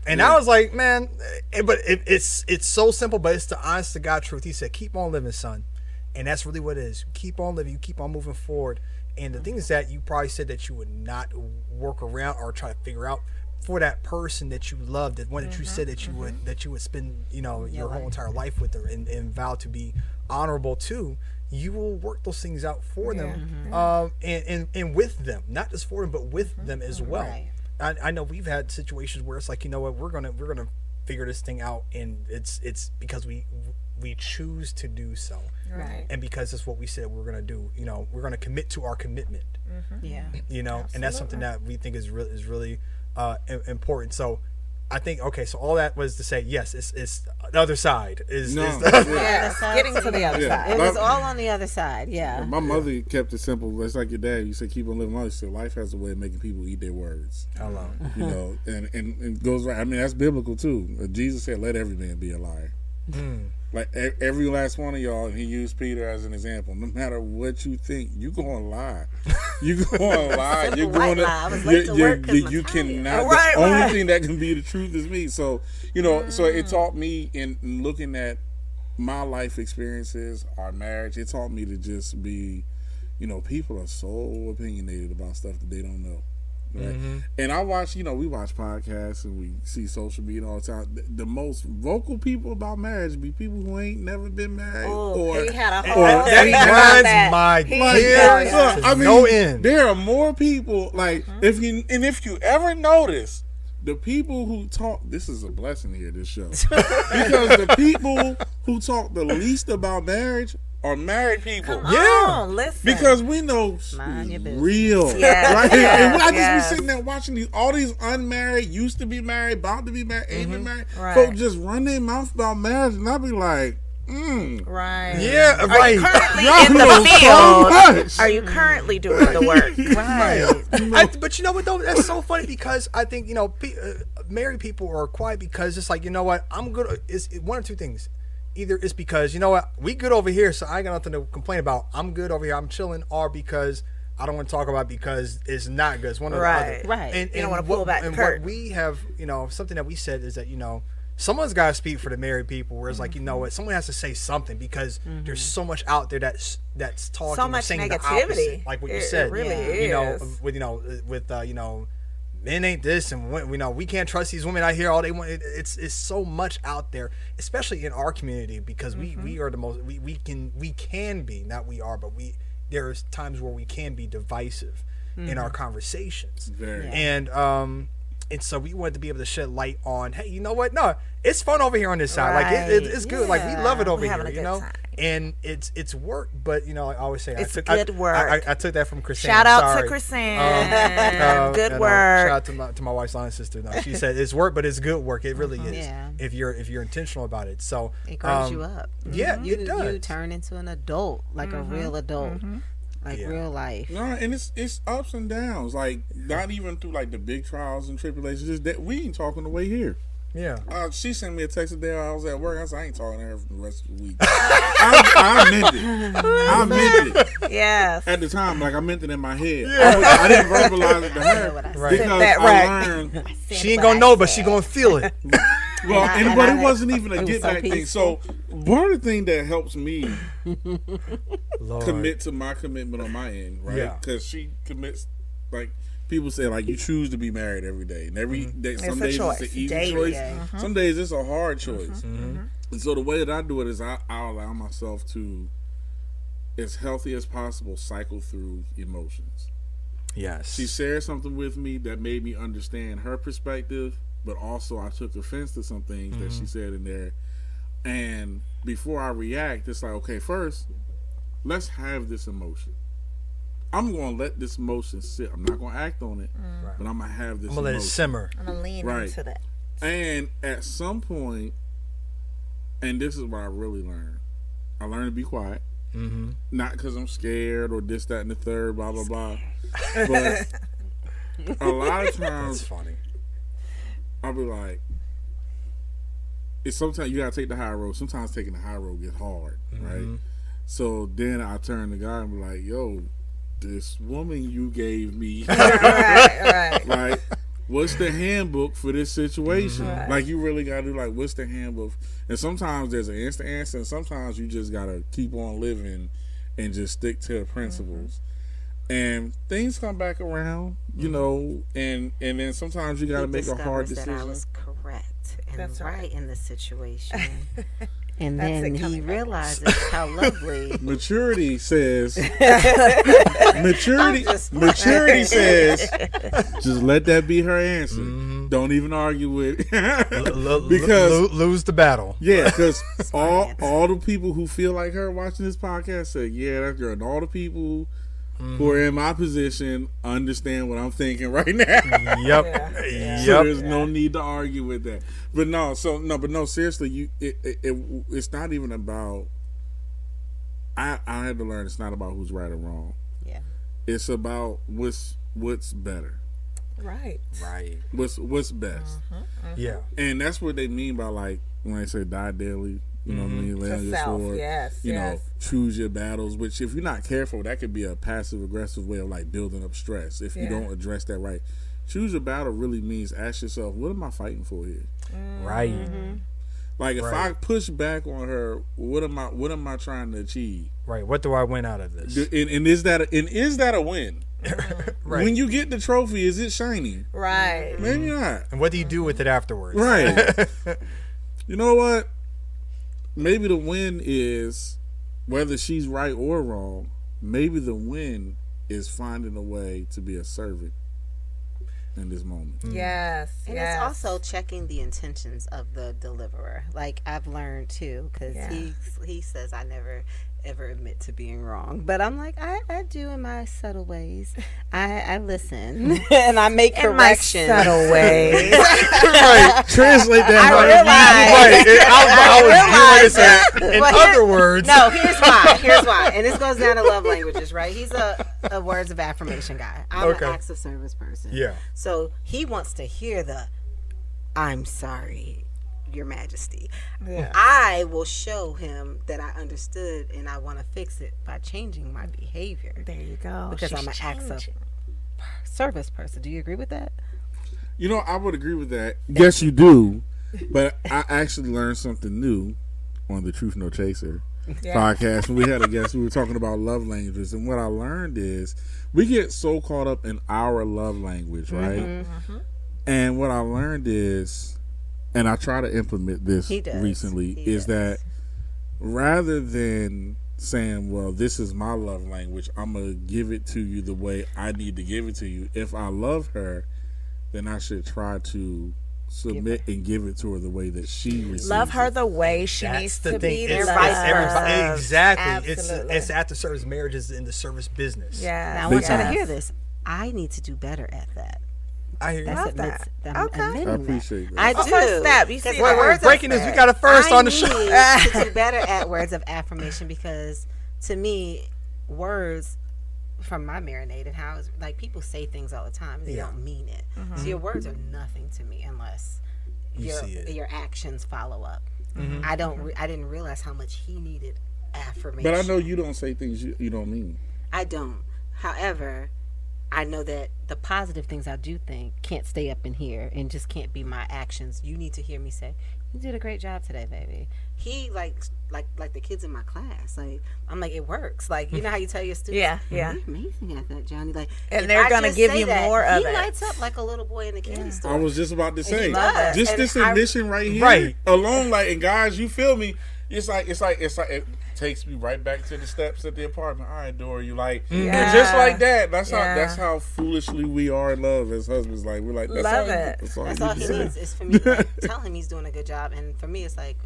And I was like, man, but it's so simple, but it's the honest to God truth. He said, "Keep on living, son," and that's really what it is. You keep on living. You keep on moving forward. And the things that you probably said that you would not work around or try to figure out for that person that you loved, that one that you said that you would spend, you know, your whole entire life with her and vow to be honorable to, you will work those things out for them, and with them, not just for them, but with them as well. Right. I know we've had situations where it's like, you know what, we're gonna figure this thing out, and it's because we choose to do so, Right. and because it's what we said we're gonna do. You know, we're gonna commit to our commitment. Yeah. You know, and that's something that we think is really important. So I think, okay, so all that was to say, yes, it's the other side is Yes. Getting to the other Yeah. side. It was all on the other side. Yeah. My mother kept it simple. It's like your dad. You said keep on living life. She said life has a way of making people eat their words. Hello. You know, and it goes right. I mean, that's biblical too. Jesus said, "Let every man be a liar." Like every last one of y'all, and he used Peter as an example. No matter what you think, you gonna lie. You gonna lie. You're going lie. I was late to work 'cause my you tire. cannot. Right, the only right. thing that can be the truth is me. So you know. So it taught me in looking at my life experiences, our marriage. It taught me to just be, you know, people are so opinionated about stuff that they don't know. Right? And I watch, you know, we watch podcasts and we see social media all the time. The most vocal people about marriage be people who ain't never been married. He had a Or whole that thing about grinds that. my Like, gears look, to I mean, no end. there are more people like if you ever notice, the people who talk, this is a blessing here, this show, because the people who talk the least about marriage are married people. Come on, listen. Because we know Mind your business. real. Yes, Right? yes, And I just yes. be sitting there watching all these unmarried, used to be married, about to be married, ain't been married. Right. Folks just run their mouth about marriage, and I be like, Right. Yeah, Are right. you currently Y'all in know the so field? much. Are you currently doing the work? Right. But you know what though? That's so funny because I think married people are quiet because it's like, you know what? I'm good. It's one or two things. Either it's because, you know what, we good over here, so I ain't got nothing to complain about. I'm good over here. I'm chilling, or because I don't want to talk about it because it's not good. It's one or the other. Right. And You don't wanna pull back the And curtain. what we have, something that we said is that, someone's got to speak for the married people. Where it's like, you know what, someone has to say something because there's so much out there that's talking, So or much saying the negativity. opposite, like what you said. It really is. With men ain't this, and we can't trust these women out here. All they want, it's so much out there, especially in our community, because we are the most we can be, not we are, but there's times where we can be divisive in our conversations. Very. And so we wanted to be able to shed light on, hey, you know what? No, it's fun over here on this side. Like Right. it's good. Like we love it over We're here, having a good time. And it's work, but I always say It's I good work. I took that from Christine. Shout out Sorry. to Christine. And, Good shout work. out to my wife's line sister. No, she said it's work, but it's good work. It really is. Yeah. If you're intentional about it. So It grows you up. Yeah, You, it does. you turn into an adult, like a real adult, like Yeah. real life. No, and it's ups and downs. Like not even through like the big trials and tribulations. Just that we ain't talking the way here. Yeah. She sent me a text today. I was at work. I said, I ain't talking to her for the rest of the week. I meant it. I meant it Yes. at the time. Like I meant it in my head. I didn't verbalize it to her Right. because that I right. learned. She ain't gonna know, but she gonna feel it. Well, And but I- it wasn't even a it was get so back thing. peaceful. So one of the things that helps me Lord. commit to my commitment on my end, right? Yeah. Because she commits, like people say, like you choose to be married every day, and every day, some a days choice. it's an easy Daily. choice. Yeah. Some days it's a hard choice. And so the way that I do it is I allow myself to, as healthy as possible, cycle through emotions. Yes. She shared something with me that made me understand her perspective, but also I took offense to some things that she said in there. And before I react, it's like, okay, first, let's have this emotion. I'm going to let this emotion sit. I'm not going to act on it, but I'm going to have this I'm gonna let it emotion. simmer. I'm gonna lean Right. into that. And at some point, and this is what I really learned, I learned to be quiet. Mm-hmm. Not because I'm scared or this, that, and the third, blah, blah, blah. But a lot of That's times, funny. I'll be like, it's sometimes you gotta take the high road. Sometimes taking the high road gets hard, right? So then I turn to God and be like, yo, this woman you gave me, Right. like, what's the handbook for this situation? Like, you really gotta do, like, what's the handbook? And sometimes there's an instant answer, and sometimes you just gotta keep on living and just stick to the principles. And things come back around, you know, and then sometimes you gotta He make a hard discovers that I decision. was correct and That's right. right in the situation. And That's then it he coming back. realizes how lovely. Maturity says I'm maturity just says just let that be her answer. Don't even argue with it. Because lose the battle. yeah, because all Science. the people who feel like her watching this podcast say, yeah, that girl. And all the people who are in my position understand what I'm thinking right now. Yep. So Yep. there's no need to argue with that. But no, seriously, it's not even about. I had to learn it's not about who's right or wrong. Yeah. It's about what's better. Right. Right. What's best. Yeah. And that's what they mean by, like, when they say die daily, you know what I mean? Lay To on your self, sword. yes, You know, yes. choose your battles, which if you're not careful, that could be a passive aggressive way of, like, building up stress. If you Yeah. don't address that right. Choose your battle really means ask yourself, what am I fighting for here? Right. Like, if Right. I push back on her, what am I trying to achieve? Right. What do I win out of this? And is that a win? Right. When you get the trophy, is it shiny? Right. Maybe not. And what do you do with it afterwards? Right. You know what? Maybe the win is, whether she's right or wrong, maybe the win is finding a way to be a servant. in this moment. Yes. And it's also checking the intentions of the deliverer. Like I've learned too, because he says I never ever admit to being wrong, but I'm like I do in my subtle ways. I listen and I make corrections. My subtle ways. Right. Translate that. I was getting ready to say. In other words. No, here's why. And this goes down to love languages, right? He's a words of affirmation guy. I'm an acts of service person. Yeah. So he wants to hear the "I'm sorry, Your Majesty." Yeah. I will show him that I understood and I want to fix it by changing my behavior. There you go. Because I'm an acts of service person. Do you agree with that? You know, I would agree with that. Yes, you do. But I actually learned something new on the Truth No Chaser podcast. When we had a guest, we were talking about love languages. And what I learned is we get so caught up in our love language, right? Mm-hmm. And what I learned is, and I try to implement this recently, is that rather than saying, well, this is my love language, I'm going to give it to you the way I need to give it to you. If I love her, then I should try to submit and give it to her the way that she receives love her Mm-hmm. it. The way she needs to be It's loved. Exactly. Absolutely. It's at the service. Marriage is in the service business. Yeah. Now I want you to hear this. I need to do better at that. I hear you. That's that. I'm admitting I appreciate that. I do. First step. You see, Wait, breaking news. We got a first on the show. I need to do better at words of affirmation because, to me, words from my marinated house, like people say things all the time, they don't mean it. Mm-hmm. So your words are nothing to me unless your actions follow up. Mm-hmm. I didn't realize how much he needed affirmation. But I know you don't say things you don't mean. I don't. However, I know that the positive things I do think can't stay up in here and just can't be my actions. You need to hear me say, "You did a great job today, baby." He like the kids in my class. Like I'm like, it works. Like you know how you tell your students, Yeah. You're amazing at that, Johnny. Like, and they're gonna give you more of it. He lights up like a little boy in the candy store. I was just about to say, does. just And this admission right here, alone, like, and guys, you feel me? It's like it takes me right back to the steps at the apartment. All right, Dora, you like, and just like that. That's how foolishly we are in love as husbands. Like we're like, that's all he needs is for me to like, tell him he's doing a good job, and for me, it's like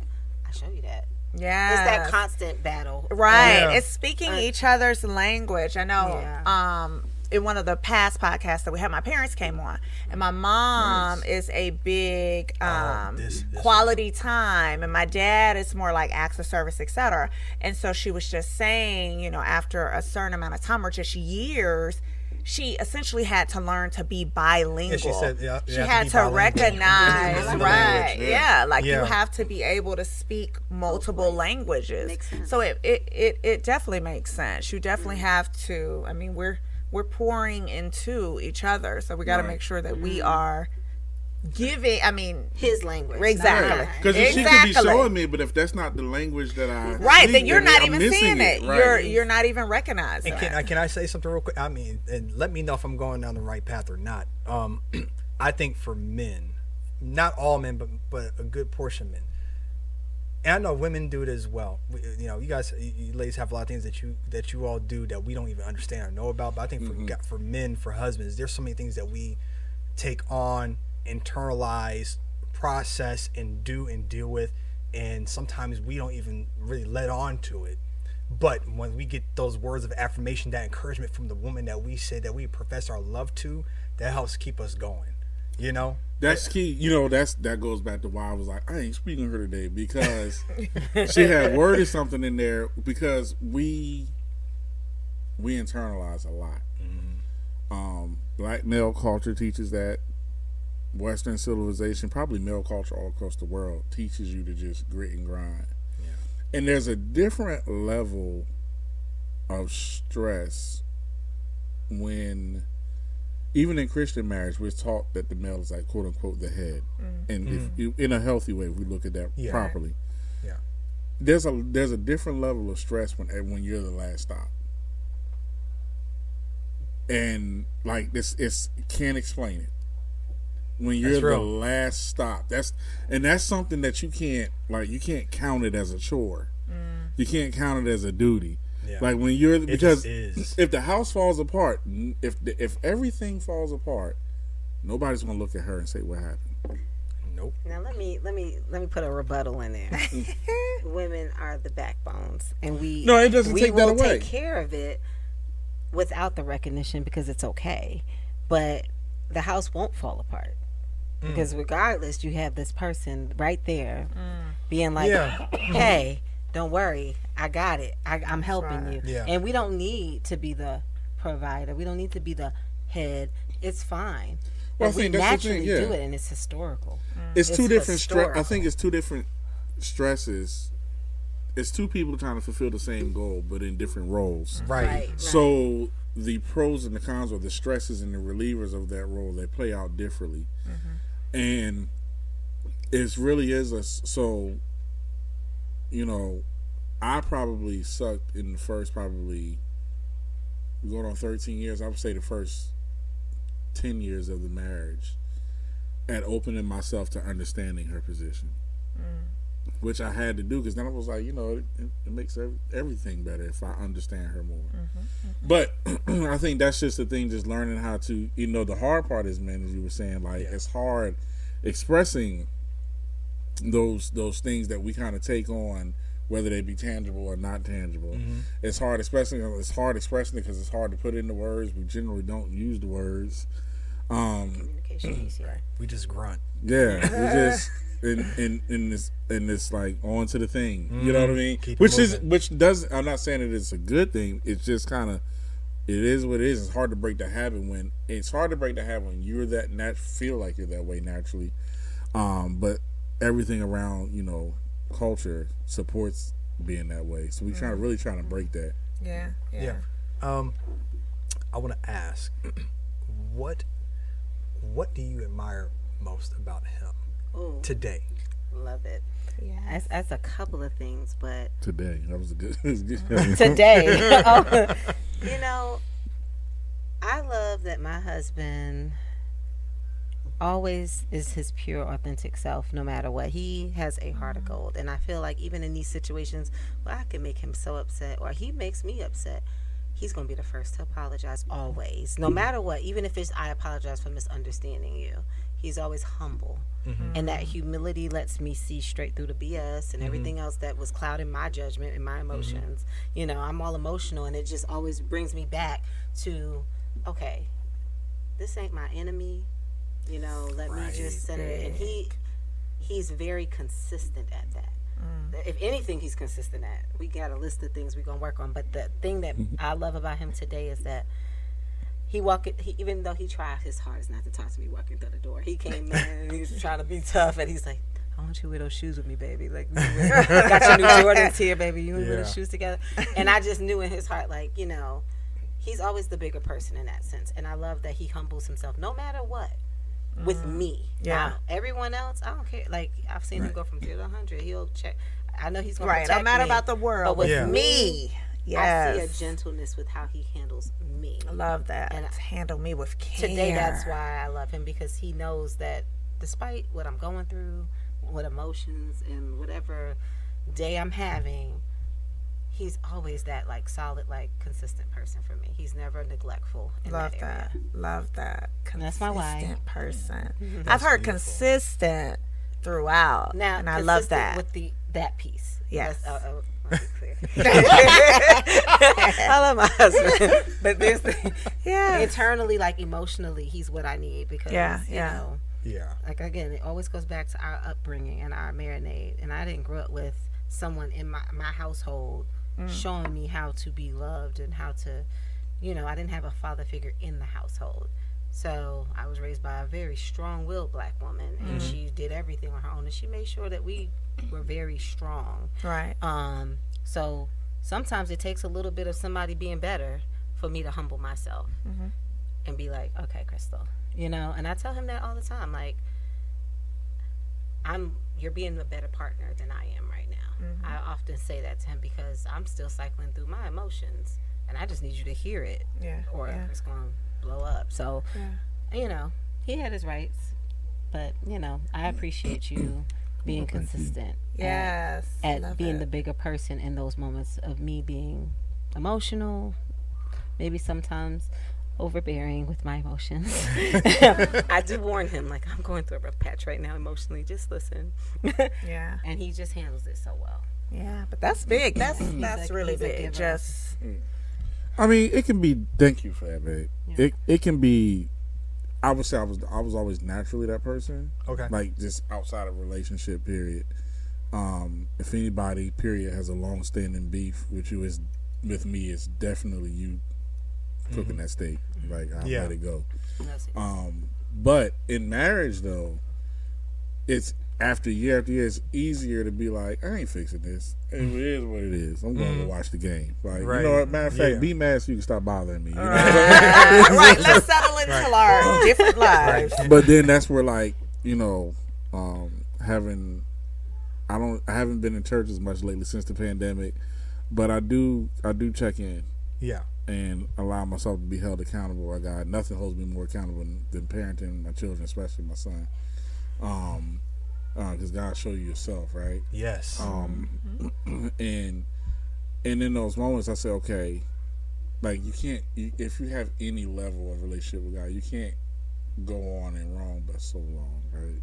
I show you that. Yeah, it's that constant battle, right? It's speaking each other's language. I know. In one of the past podcasts that we had, my parents came on, and my mom is a big quality time, and my dad is more like acts of service, etc. And so she was just saying, you know, after a certain amount of time or just years, she essentially had to learn to be bilingual. She said, she had to recognize, you have to be able to speak multiple languages. Makes sense. So it definitely makes sense. You definitely have to. I mean, we're pouring into each other, so we got to make sure that we are giving. I mean, his language, exactly. Because she could be showing me, but if that's not the language that I then you're not even seeing it. Right. You're not even recognizing. And can I say something real quick? I mean, and let me know if I'm going down the right path or not. I think for men, not all men, but a good portion of men. And I know women do it as well. You know, you guys, you ladies have a lot of things that you all do that we don't even understand or know about. But I think for men, for husbands, there's so many things that we take on, internalize, process, and do and deal with, and sometimes we don't even really let on to it. But when we get those words of affirmation, that encouragement from the woman that we say that we profess our love to, that helps keep us going. You know. That's key. You know, that goes back to why I was like, I ain't speaking to her today because she had worded something in there because we internalize a lot. Mm-hmm. Black male culture teaches that. Western civilization, probably male culture all across the world, teaches you to just grit and grind. Yeah. And there's a different level of stress when, even in Christian marriage, we're taught that the male is like, quote unquote, the head. And if you, in a healthy way, if we look at that properly. Yeah. There's a different level of stress when you're the last stop. And like this, can't explain it. When you're the last stop, that's something that you can't count it as a chore. You can't count it as a duty. Yeah. Like when because if the house falls apart, if everything falls apart, nobody's gonna look at her and say what happened. Nope. Now let me put a rebuttal in there. Women are the backbones, and we It doesn't take that will away. take care of it without the recognition because it's okay. But the house won't fall apart because regardless, you have this person right there being like, "Hey, don't worry, I got it. I'm helping you." Yeah. And we don't need to be the provider. We don't need to be the head. It's fine. Well, But I we think that's the naturally thing, yeah. do it, and it's historical. It's two different historical. I think it's two different stresses. It's two people trying to fulfill the same goal, but in different roles. Right. So the pros and the cons, or the stresses and the relievers of that role, they play out differently. And it really is I probably sucked in the first going on 13 years. I would say the first 10 years of the marriage at opening myself to understanding her position, which I had to do, because then I was like, it makes everything better if I understand her more. But I think that's just the thing, just learning how to, the hard part is, man, as you were saying, like, it's hard expressing those things that we kind of take on, whether they be tangible or not tangible. It's hard expressing it because it's hard to put into words. We generally don't use the words. Communication easier. We just grunt. Yeah, we just in this like on to the thing. You know what I mean? Keep it moving. I'm not saying that it's a good thing. It's just kind of, it is what it is. It's hard to break the habit when you're that feel like you're that way naturally. But everything around culture supports being that way. So we really trying to break that. Yeah. I want to ask, what do you admire most about him today? Love it. Yeah. That's a couple of things, but Today, that was a good. today, I love that my husband always is his pure, authentic self, no matter what. He has a heart of gold, and I feel like even in these situations where I can make him so upset, or he makes me upset, he's going to be the first to apologize always, no matter what. Even if it's, I apologize for misunderstanding you. He's always humble. And that humility lets me see straight through the BS and everything else that was clouding my judgment and my emotions. I'm all emotional, and it just always brings me back to, okay, this ain't my enemy. Let me just center it. And he's very consistent at that. If anything, he's consistent at. We got a list of things we're going to work on. But the thing that I love about him today is that even though he tried his hardest not to talk to me walking through the door, he came in and he was trying to be tough, and he's like, I want you to wear those shoes with me, baby. Like, got your new Jordans here, baby. You want to wear those shoes together? And I just knew in his heart, like, he's always the bigger person in that sense. And I love that he humbles himself no matter what. With me. Now, everyone else, I don't care. Like, I've seen him go from 0 to 100. He'll check. I know he's going to protect me. Right, no matter about the world. But with me, yes. I see a gentleness with how he handles me. I love that. And handle me with care. Today, that's why I love him, because he knows that despite what I'm going through, what emotions and whatever day I'm having, he's always that solid, consistent person for me. He's never neglectful in Love that area. Love that. And that's my wife. Consistent person. I've heard consistent throughout. Now, and I love that. With that piece. Yes. I'll be clear. I love my husband. But there's internally, emotionally, he's what I need, because, again, it always goes back to our upbringing and our marinade. And I didn't grow up with someone in my household showing me how to be loved and how to, I didn't have a father figure in the household. So I was raised by a very strong-willed black woman, and she did everything on her own, and she made sure that we were very strong. Right. So sometimes it takes a little bit of somebody being better for me to humble myself and be like, okay, Crystal, and I tell him that all the time, like, you're being a better partner than I am right now. I often say that to him because I'm still cycling through my emotions, and I just need you to hear it, or it's going to blow up. So, he had his rights, but I appreciate you being consistent. Yes, at being the bigger person in those moments of me being emotional, maybe sometimes overbearing with my emotions. I do warn him, like, I'm going through a rough patch right now emotionally. Just listen. Yeah. And he just handles it so well. Yeah, but that's big. That's really he's a big. giver. Just I mean, it can be. Thank you for that, babe. Yeah. It can be. I would say I was always naturally that person. Okay. Like just outside of relationship period. If anybody period has a long standing beef with you, is with me, it's definitely you cooking that steak. Like I let it go. That's it. But in marriage though, it's after year, it's easier to be like, I ain't fixing this. It is what it is. I'm going to watch the game. Like, Right. you know what? Matter of fact, be mad so you can stop bothering me. You know? right. Let's settle into our different lives. But then that's where, like, you know, I haven't been in church as much lately since the pandemic, but I do check in. Yeah. And allow myself to be held accountable by God. Nothing holds me more accountable than parenting my children, especially my son. Because God show you yourself, right? Yes. And in those moments, I say, okay, like you can't. If you have any level of relationship with God, you can't go on and wrong but so long, right?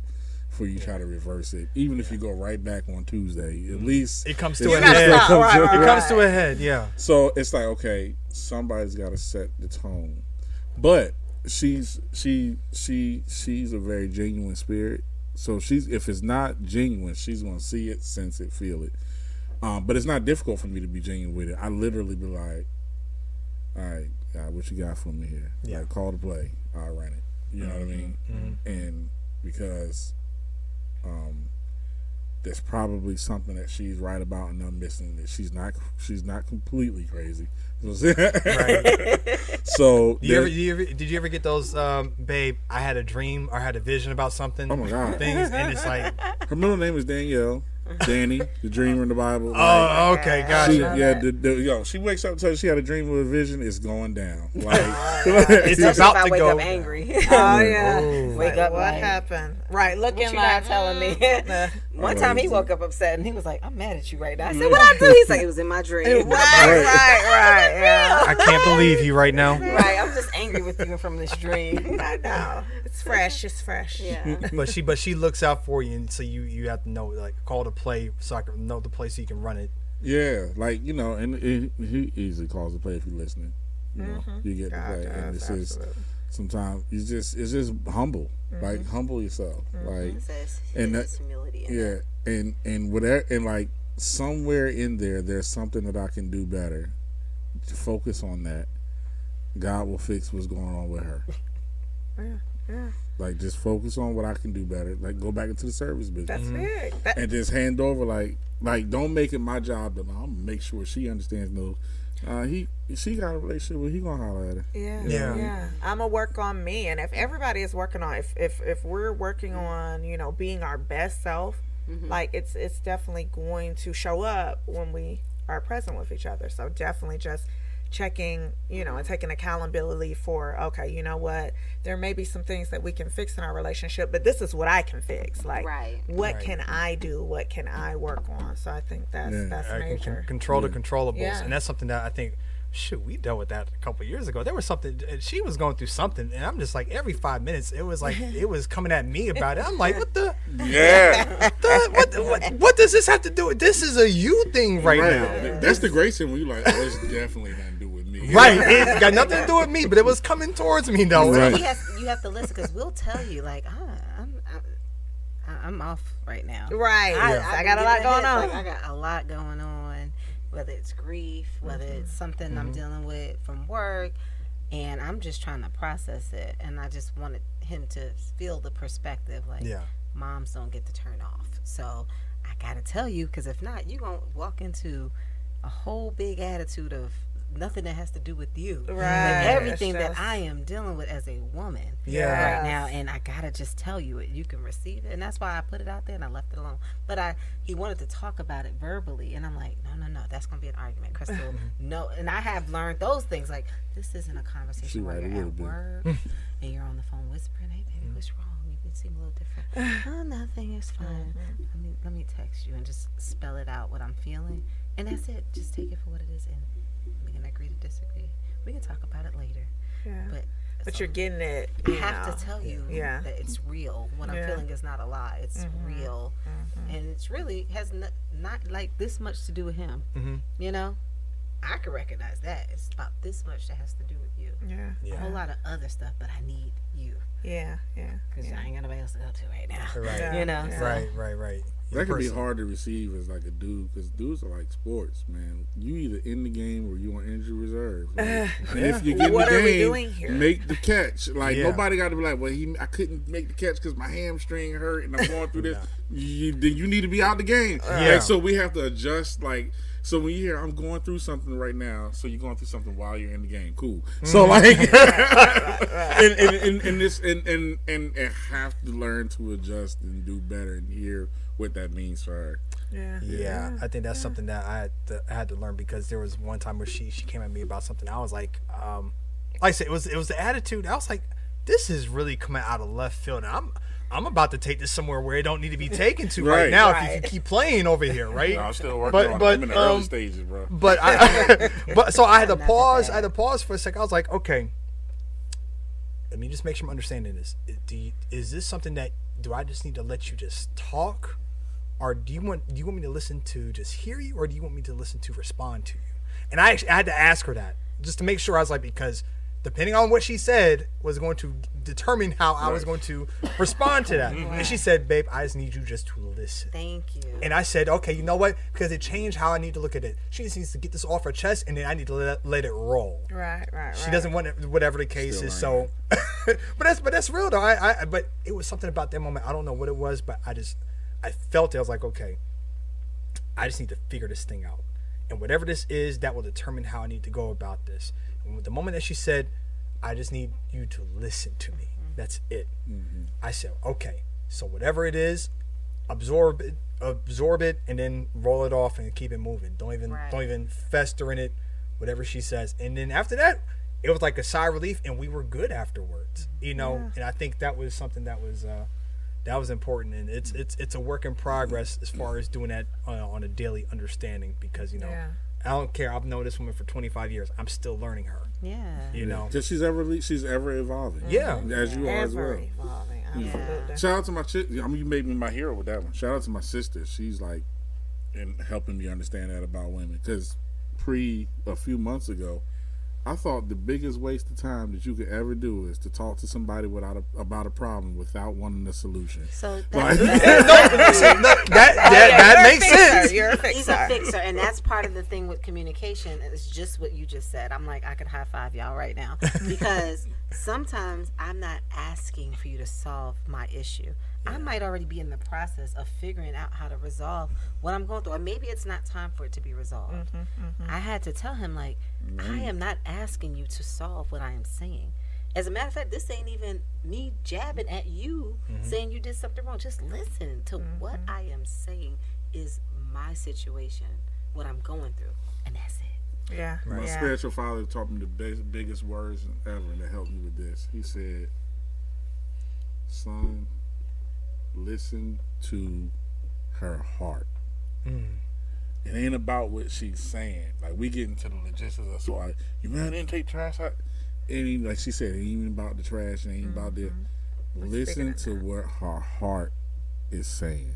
Before you try to reverse it, even if you go right back on Tuesday, at least it comes to it's a head. Right. It comes to a head. Yeah. So it's like, okay, somebody's got to set the tone. But she's a very genuine spirit. So if it's not genuine, she's gonna see it, sense it, feel it. But it's not difficult for me to be genuine with it. I literally be like, all right, God, what you got for me here? Yeah. Like, call to play. I'll run it. You know what I mean? And because there's probably something that she's right about and I'm missing, that she's not completely crazy. Right. So Did you ever get those, babe, I had a dream or I had a vision about something? Oh my God. Things, and it's like, her middle name is Danielle. Danny, the dreamer in the Bible. oh, okay, gotcha. She wakes up and tells she had a dream with a vision. It's going down. Like It's Especially about if I to wake go up down. angry. Oh yeah. Wake up What like, happened? Right. What Looking you like not telling me? One time he woke up upset and he was like, I'm mad at you right now. I said, what I do? He's like, it was in my dream. right. Yeah. I can't believe you right now. Right, I'm just angry with you from this dream. I know. It's fresh. Yeah. But she looks out for you, and so you have to know, like, call to play so I can know the play so you can run it. Yeah, like, you know, and he easily calls the play if you're listening. You know, you get the play, and it's just sometimes it's just humble, like humble yourself, like, and that's humility. and whatever, and like somewhere in there's something that I can do better. To focus on that, God will fix what's going on with her. Yeah. Like, just focus on what I can do better. Like, go back into the service business. That's big. And just hand over, like don't make it my job to, I'm gonna make sure she understands. No, she got a relationship with, he gonna holler at her. Yeah. I'm gonna work on me, and if everybody is working on, if we're working on, you know, being our best self, like it's definitely going to show up when we are present with each other. So definitely just checking, you know, and taking accountability for, okay, you know what, there may be some things that we can fix in our relationship, but this is what I can fix. Like, what can I do? What can I work on? So I think that's major. Control the controllables. Yeah. And that's something that I think, shoot, we dealt with that a couple of years ago. There was something, she was going through something, and I'm just like, every 5 minutes, it was like, it was coming at me about it. I'm like, what does this have to do with, this is a you thing right now. That's the great thing when you like, oh, it's definitely nothing to do with me. Right. It got nothing to do with me, but it was coming towards me, though. Right. You have to listen, because we'll tell you, like, I'm off right now. Right. I got a lot going on. Like, I got a lot going on, whether it's grief, whether it's something I'm dealing with from work, and I'm just trying to process it. And I just wanted him to feel the perspective, like, moms don't get to turn off. So I got to tell you, because if not, you're going to walk into a whole big attitude of nothing that has to do with you. Right. But everything that I am dealing with as a woman right now, and I gotta just tell you it. You can receive it, and that's why I put it out there and I left it alone. But he wanted to talk about it verbally, and I'm like, no, that's gonna be an argument, Crystal. No, and I have learned those things. Like, this isn't a conversation where you're at work and you're on the phone whispering, hey baby, what's wrong? You seem a little different. Oh, nothing is fine. Let me text you and just spell it out what I'm feeling, and that's it. Just take it for what it is, and we can agree to disagree. We can talk about it later. Yeah. But So you're getting it. I have to tell you Yeah. that it's real. What I'm feeling is not a lie. It's real, and it's really has not like this much to do with him. You know, I can recognize that. It's about this much that has to do with you. Yeah. A whole lot of other stuff, but I need you. Yeah. Because I ain't got nobody else to go to right now. Right. Yeah. You know. So. Right. That can be Person. hard to receive as like a dude, because dudes are like sports, man. You either in the game or you on injury reserve. Like, and if you get in What the are we game, doing here? make the catch. Like Yeah. nobody got to be like, well, I couldn't make the catch because my hamstring hurt and I'm going through this. You need to be out the game. Yeah. Like, so we have to adjust. Like, so when you hear I'm going through something right now, so you're going through something while you're in the game. Cool. So like, and have to learn to adjust and do better and hear what that means for her. Yeah, I think that's something that I had to learn, because there was one time where she came at me about something. I was like I said, it was the attitude. I was like, this is really coming out of left field, and I'm about to take this somewhere where it don't need to be taken to right now. If you keep playing over here, right? No, I'm still working on it. I'm in the early stages, bro. But so I had to pause. I had to pause for a second. I was like, okay, let me just make sure I'm understanding this. Is this something that do I just need to let you just talk? Or do you want me to listen to just hear you, or do you want me to listen to respond to you? And I had to ask her that just to make sure. I was like, because depending on what she said was going to determine how I was going to respond to that. And she said, babe, I just need you just to listen. Thank you. And I said, okay, you know what? Because it changed how I need to look at it. She just needs to get this off her chest, and then I need to let it roll. Right. She doesn't want it, whatever the case Still is. So, but that's real though. But it was something about that moment. I don't know what it was, but I felt it. I was like, okay, I just need to figure this thing out. And whatever this is, that will determine how I need to go about this. And with the moment that she said, I just need you to listen to me. That's it. I said, okay, so whatever it is, absorb it, and then roll it off and keep it moving. Don't even fester in it, whatever she says. And then after that, it was like a sigh of relief, and we were good afterwards. You know, and I think that was something that was important, and it's a work in progress as far as doing that on a daily understanding, because I don't care. I've known this woman for 25 years. I'm still learning her. Yeah. You know, because she's ever evolving. Yeah, as you are as well. Evolving. Absolutely. Shout out to my chick. I mean, you made me my hero with that one. Shout out to my sister. She's like, and helping me understand that about women. Because a few months ago, I thought the biggest waste of time that you could ever do is to talk to somebody about a problem without wanting a solution. So that makes sense. You're a He's a fixer. fixer, and that's part of the thing with communication. It's just what you just said. I'm like, I could high five y'all right now, because sometimes I'm not asking for you to solve my issue. I might already be in the process of figuring out how to resolve what I'm going through, or maybe it's not time for it to be resolved. I had to tell him, like, I am not asking you to solve what I am saying. As a matter of fact, this ain't even me jabbing at you, saying you did something wrong. Just listen to what I am saying is my situation, what I'm going through, and that's it. Yeah. My spiritual father taught me the biggest words ever, and it helped me with this. He said, son, listen to her heart. It ain't about what she's saying. Like, we get into the logistics of, so you man didn't take trash out. It ain't, like she said, it ain't even about the trash. It ain't about the. Listen to what her heart is saying,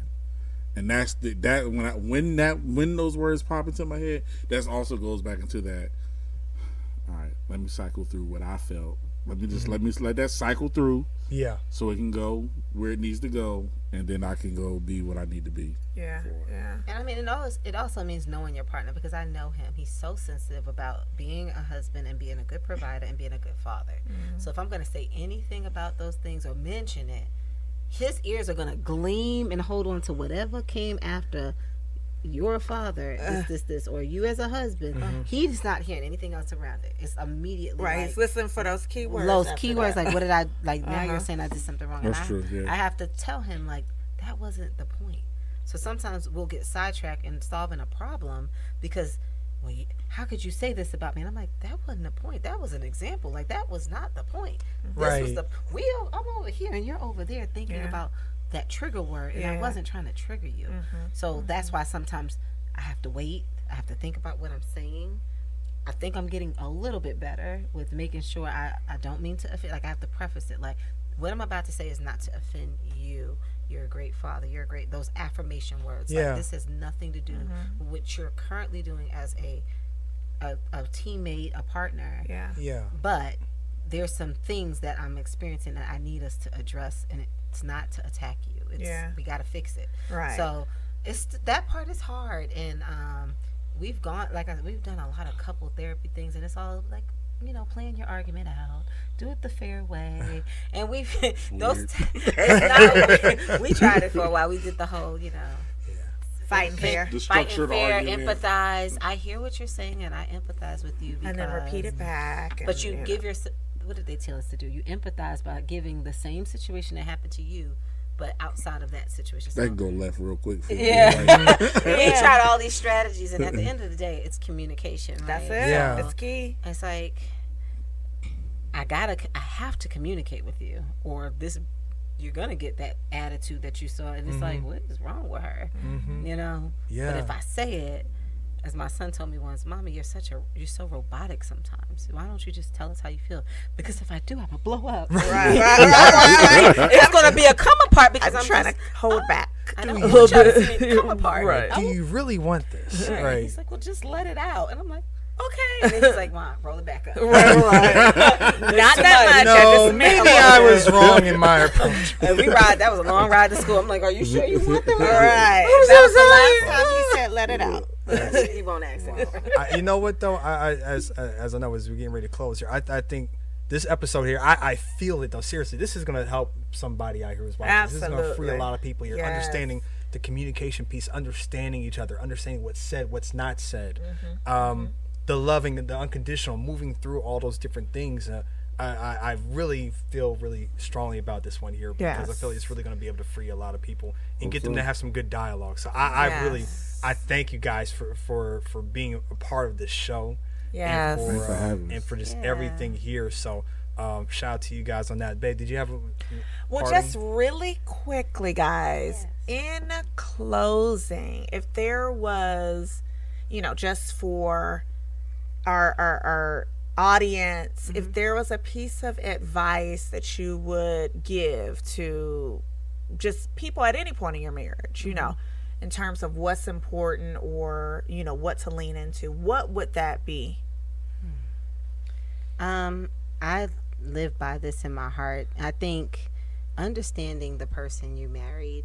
and that's when those words pop into my head. That also goes back into that. All right, let me cycle through what I felt. Let that cycle through. Yeah. So it can go where it needs to go, and then I can go be what I need to be. Yeah. And I mean, it also means knowing your partner, because I know him. He's so sensitive about being a husband and being a good provider and being a good father. So if I'm going to say anything about those things or mention it, his ears are going to gleam and hold on to whatever came after your father is this, or you as a husband. He's not hearing anything else around it. It's immediately Right. like, He's listening for those keywords. those after keywords, that. like, what did I, like, now you're saying I did something wrong. That's and true, yeah. I have to tell him, like, that wasn't the point. So sometimes we'll get sidetracked in solving a problem because well, how could you say this about me? And I'm like, that wasn't the point. That was an example. Like, that was not the point. Right. This was I'm over here and you're over there thinking about that trigger word, and I wasn't trying to trigger you. So that's why sometimes I have to wait. I have to think about what I'm saying. I think I'm getting a little bit better with making sure I don't mean to offend. Like, I have to preface it. Like, what I'm about to say is not to offend you. You're a great father. You're a great, those affirmation words. Yeah. Like, this has nothing to do with what you're currently doing as a teammate, a partner. Yeah. But there's some things that I'm experiencing that I need us to address, and it's not to attack you. It's we got to fix it. Right. So that part is hard, and we've done a lot of couple therapy things, and it's all like, playing your argument out, do it the fair way, and we tried it for a while. We did the whole, Fighting fair. The Fighting structured fair, argument. empathize. I hear what you're saying, and I empathize with you. And then repeat it back. But you give yourself, what did they tell us to do? You empathize by giving the same situation that happened to you, but outside of that situation. That can go left real quick. For Yeah. We tried all these strategies, and at the end of the day, it's communication. Right? That's it. Yeah. It's key. It's like, I have to communicate with you, or you're gonna get that attitude that you saw, and it's like, what is wrong with her? Yeah. But if I say it, as my son told me once, Mommy, you're so robotic sometimes. Why don't you just tell us how you feel? Because if I do, I'm gonna blow up. Right. It's gonna be a come apart because I'm trying to hold back. I know, a little bit. Come apart. Right. Do you really want this? Right. He's like, well, just let it out, and I'm like, okay. And then he's like, Mom, roll it back up. Not that much. No, maybe I was wrong in my approach. And that was a long ride to school. I'm like, are you sure you want them? Right. I'm That was so the sorry. last time he said, let it out. He won't ask anymore. You know what though? As I know, as we're getting ready to close here, I think this episode here, I feel it though. Seriously, this is gonna help somebody out here who's watching. This is gonna free a lot of people here. Yes. Understanding the communication piece, understanding each other, understanding what's said, what's not said. The loving, the unconditional, moving through all those different things. I really feel really strongly about this one here because I feel like it's really going to be able to free a lot of people and get them to have some good dialogue. So I thank you guys for being a part of this show. Yes. And for just everything here. So shout out to you guys on that. Babe, did you have Just really quickly, guys, in closing, if there was, just for our audience, if there was a piece of advice that you would give to just people at any point in your marriage, in terms of what's important or, what to lean into, what would that be? I live by this in my heart. I think understanding the person you married,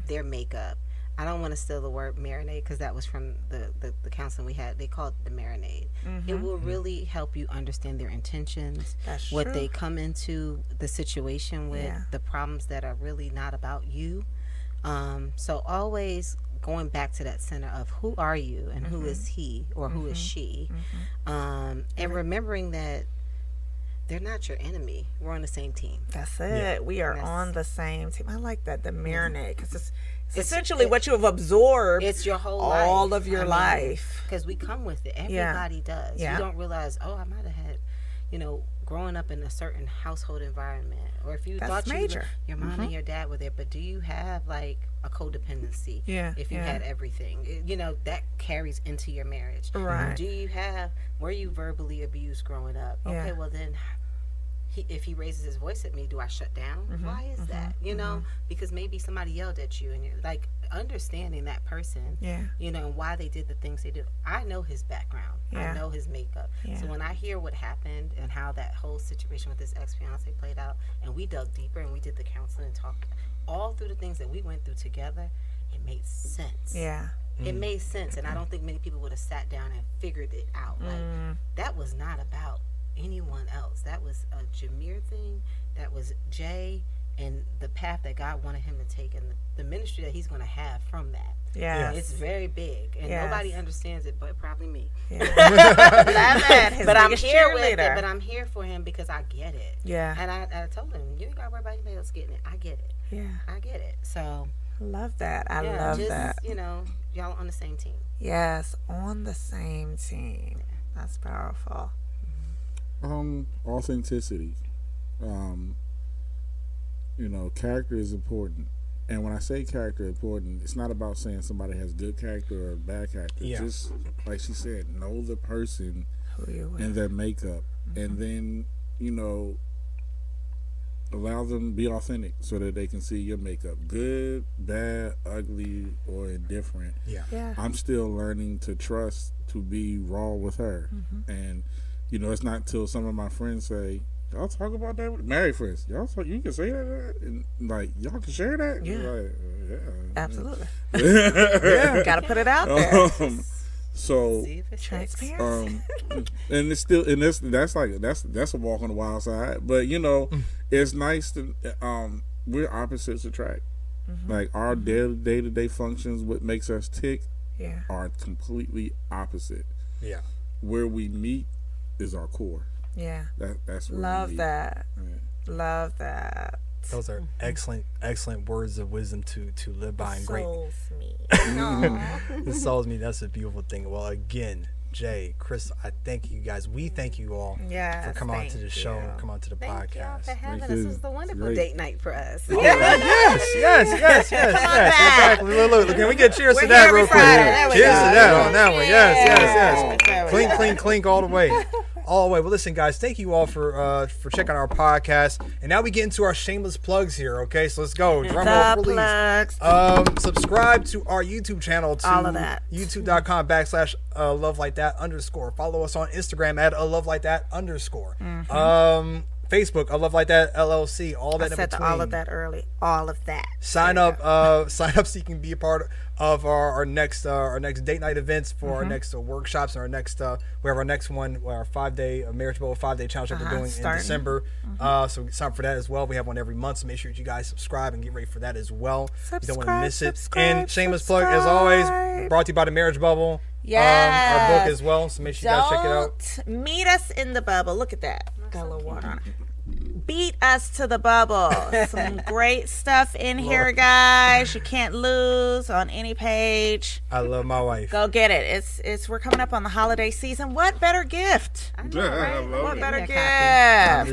their makeup. I don't want to steal the word marinade because that was from the counseling we had. They called it the marinade. It will really help you understand their intentions, what they come into the situation with, the problems that are really not about you. So always going back to that center of who are you and who is he or who is she, and remembering that they're not your enemy. We're on the same team. That's it. Yeah. We are on the same team. I like that, the marinade, because it's essentially what you have absorbed. It's your whole life. All of your life. Because we come with it. Everybody does. You don't realize, I might have had, growing up in a certain household environment. Or if you thought your mom and your dad were there, but do you have like a codependency? If you had everything, that carries into your marriage. Right. Were you verbally abused growing up? Okay, well then, if he raises his voice at me, do I shut down? Why is that? Because maybe somebody yelled at you, and you're like understanding that person. And why they did the things they do. I know his background. I know his makeup. So when I hear what happened and how that whole situation with this ex-fiance played out, and we dug deeper and we did the counseling and talked all through the things that we went through together, it made sense. It made sense, and I don't think many people would have sat down and figured it out. Like that was not about anyone else. That was a Jameer thing. That was Jay and the path that God wanted him to take, and the ministry that he's going to have from that. It's very big, and nobody understands it, but probably me. But I'm here with it. But I'm here for him because I get it. And I told him, you ain't got to worry about anybody else getting it. I get it. I get it. So Love that. I Yeah, love just, that. you know, y'all on the same team. Yes, on the same team. That's powerful. Authenticity. You know, character is important. And when I say character important, it's not about saying somebody has good character or bad character. Yeah. Just like she said, know the person Who you with. and their makeup. And then, you know, allow them to be authentic so that they can see your makeup. Good, bad, ugly, or indifferent. Yeah. Yeah. I'm still learning to trust to be raw with her. And, you know, it's not until some of my friends say, y'all talk about that with married friends. Y'all talk, you can say that? And, like, y'all can share that? Yeah. Like, yeah. Absolutely. Yeah. Got to put it out there. So, See if it's Transparency. and it's still, and that's a walk on the wild side. But, you know, it's nice to, we're opposites attract. Like, our day-to-day functions, what makes us tick, Yeah. are completely opposite. Yeah. Where we meet is our core. Yeah. That's where we Love meet. that. Yeah. Love that. Those are excellent words of wisdom to live by and great. souls me. It souls me. That's a beautiful thing. Well, again, Jay, Crystal, I thank you guys. We thank you all Yes, for coming on to the thank show, you. come on to the Thank y'all podcast. for having Thank us. you. This was a wonderful Great. date night for us. Yes. Exactly. Look, can we get cheers to We're that here real every quick? Friday. There we Cheers go. to that on that one. Yes. There we go. Clink all the way. Well, listen, guys, thank you all for checking out our podcast. And now we get into our shameless plugs here. Okay, so let's go. Drum roll, The please. plugs. Subscribe to our YouTube channel to All of that. youtube.com/love like that _ Follow us on Instagram at love like that _ Facebook, I love like that LLC, all that I in said between. all of that early. All of that. Sign up so you can be a part of our next date night events for our next workshops and our next we have our next one, our 5-day marriage bowl 5-day challenge that we're doing starting. in December. So sign up for that as well. We have one every month, so make sure that you guys subscribe and get ready for that as well. You don't want to miss it. And shameless plug as always, brought to you by the Marriage Bubble. Yes. Our book as well, so make sure you guys check it out. Don't meet us in the bubble. Look at that. Got a little water on it. Beat us to the bubble. Some great stuff in here, guys. You can't lose on any page. I love my wife. Go get it. It's we're coming up on the holiday season. What better gift? I know, right? I love What it. better That gift?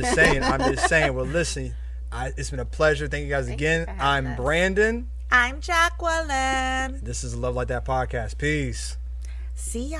I'm just saying. Well, listen, it's been a pleasure. Thank you guys again. for having I'm us. Brandon. I'm Jacqueline. This is Love Like That podcast. Peace. See ya.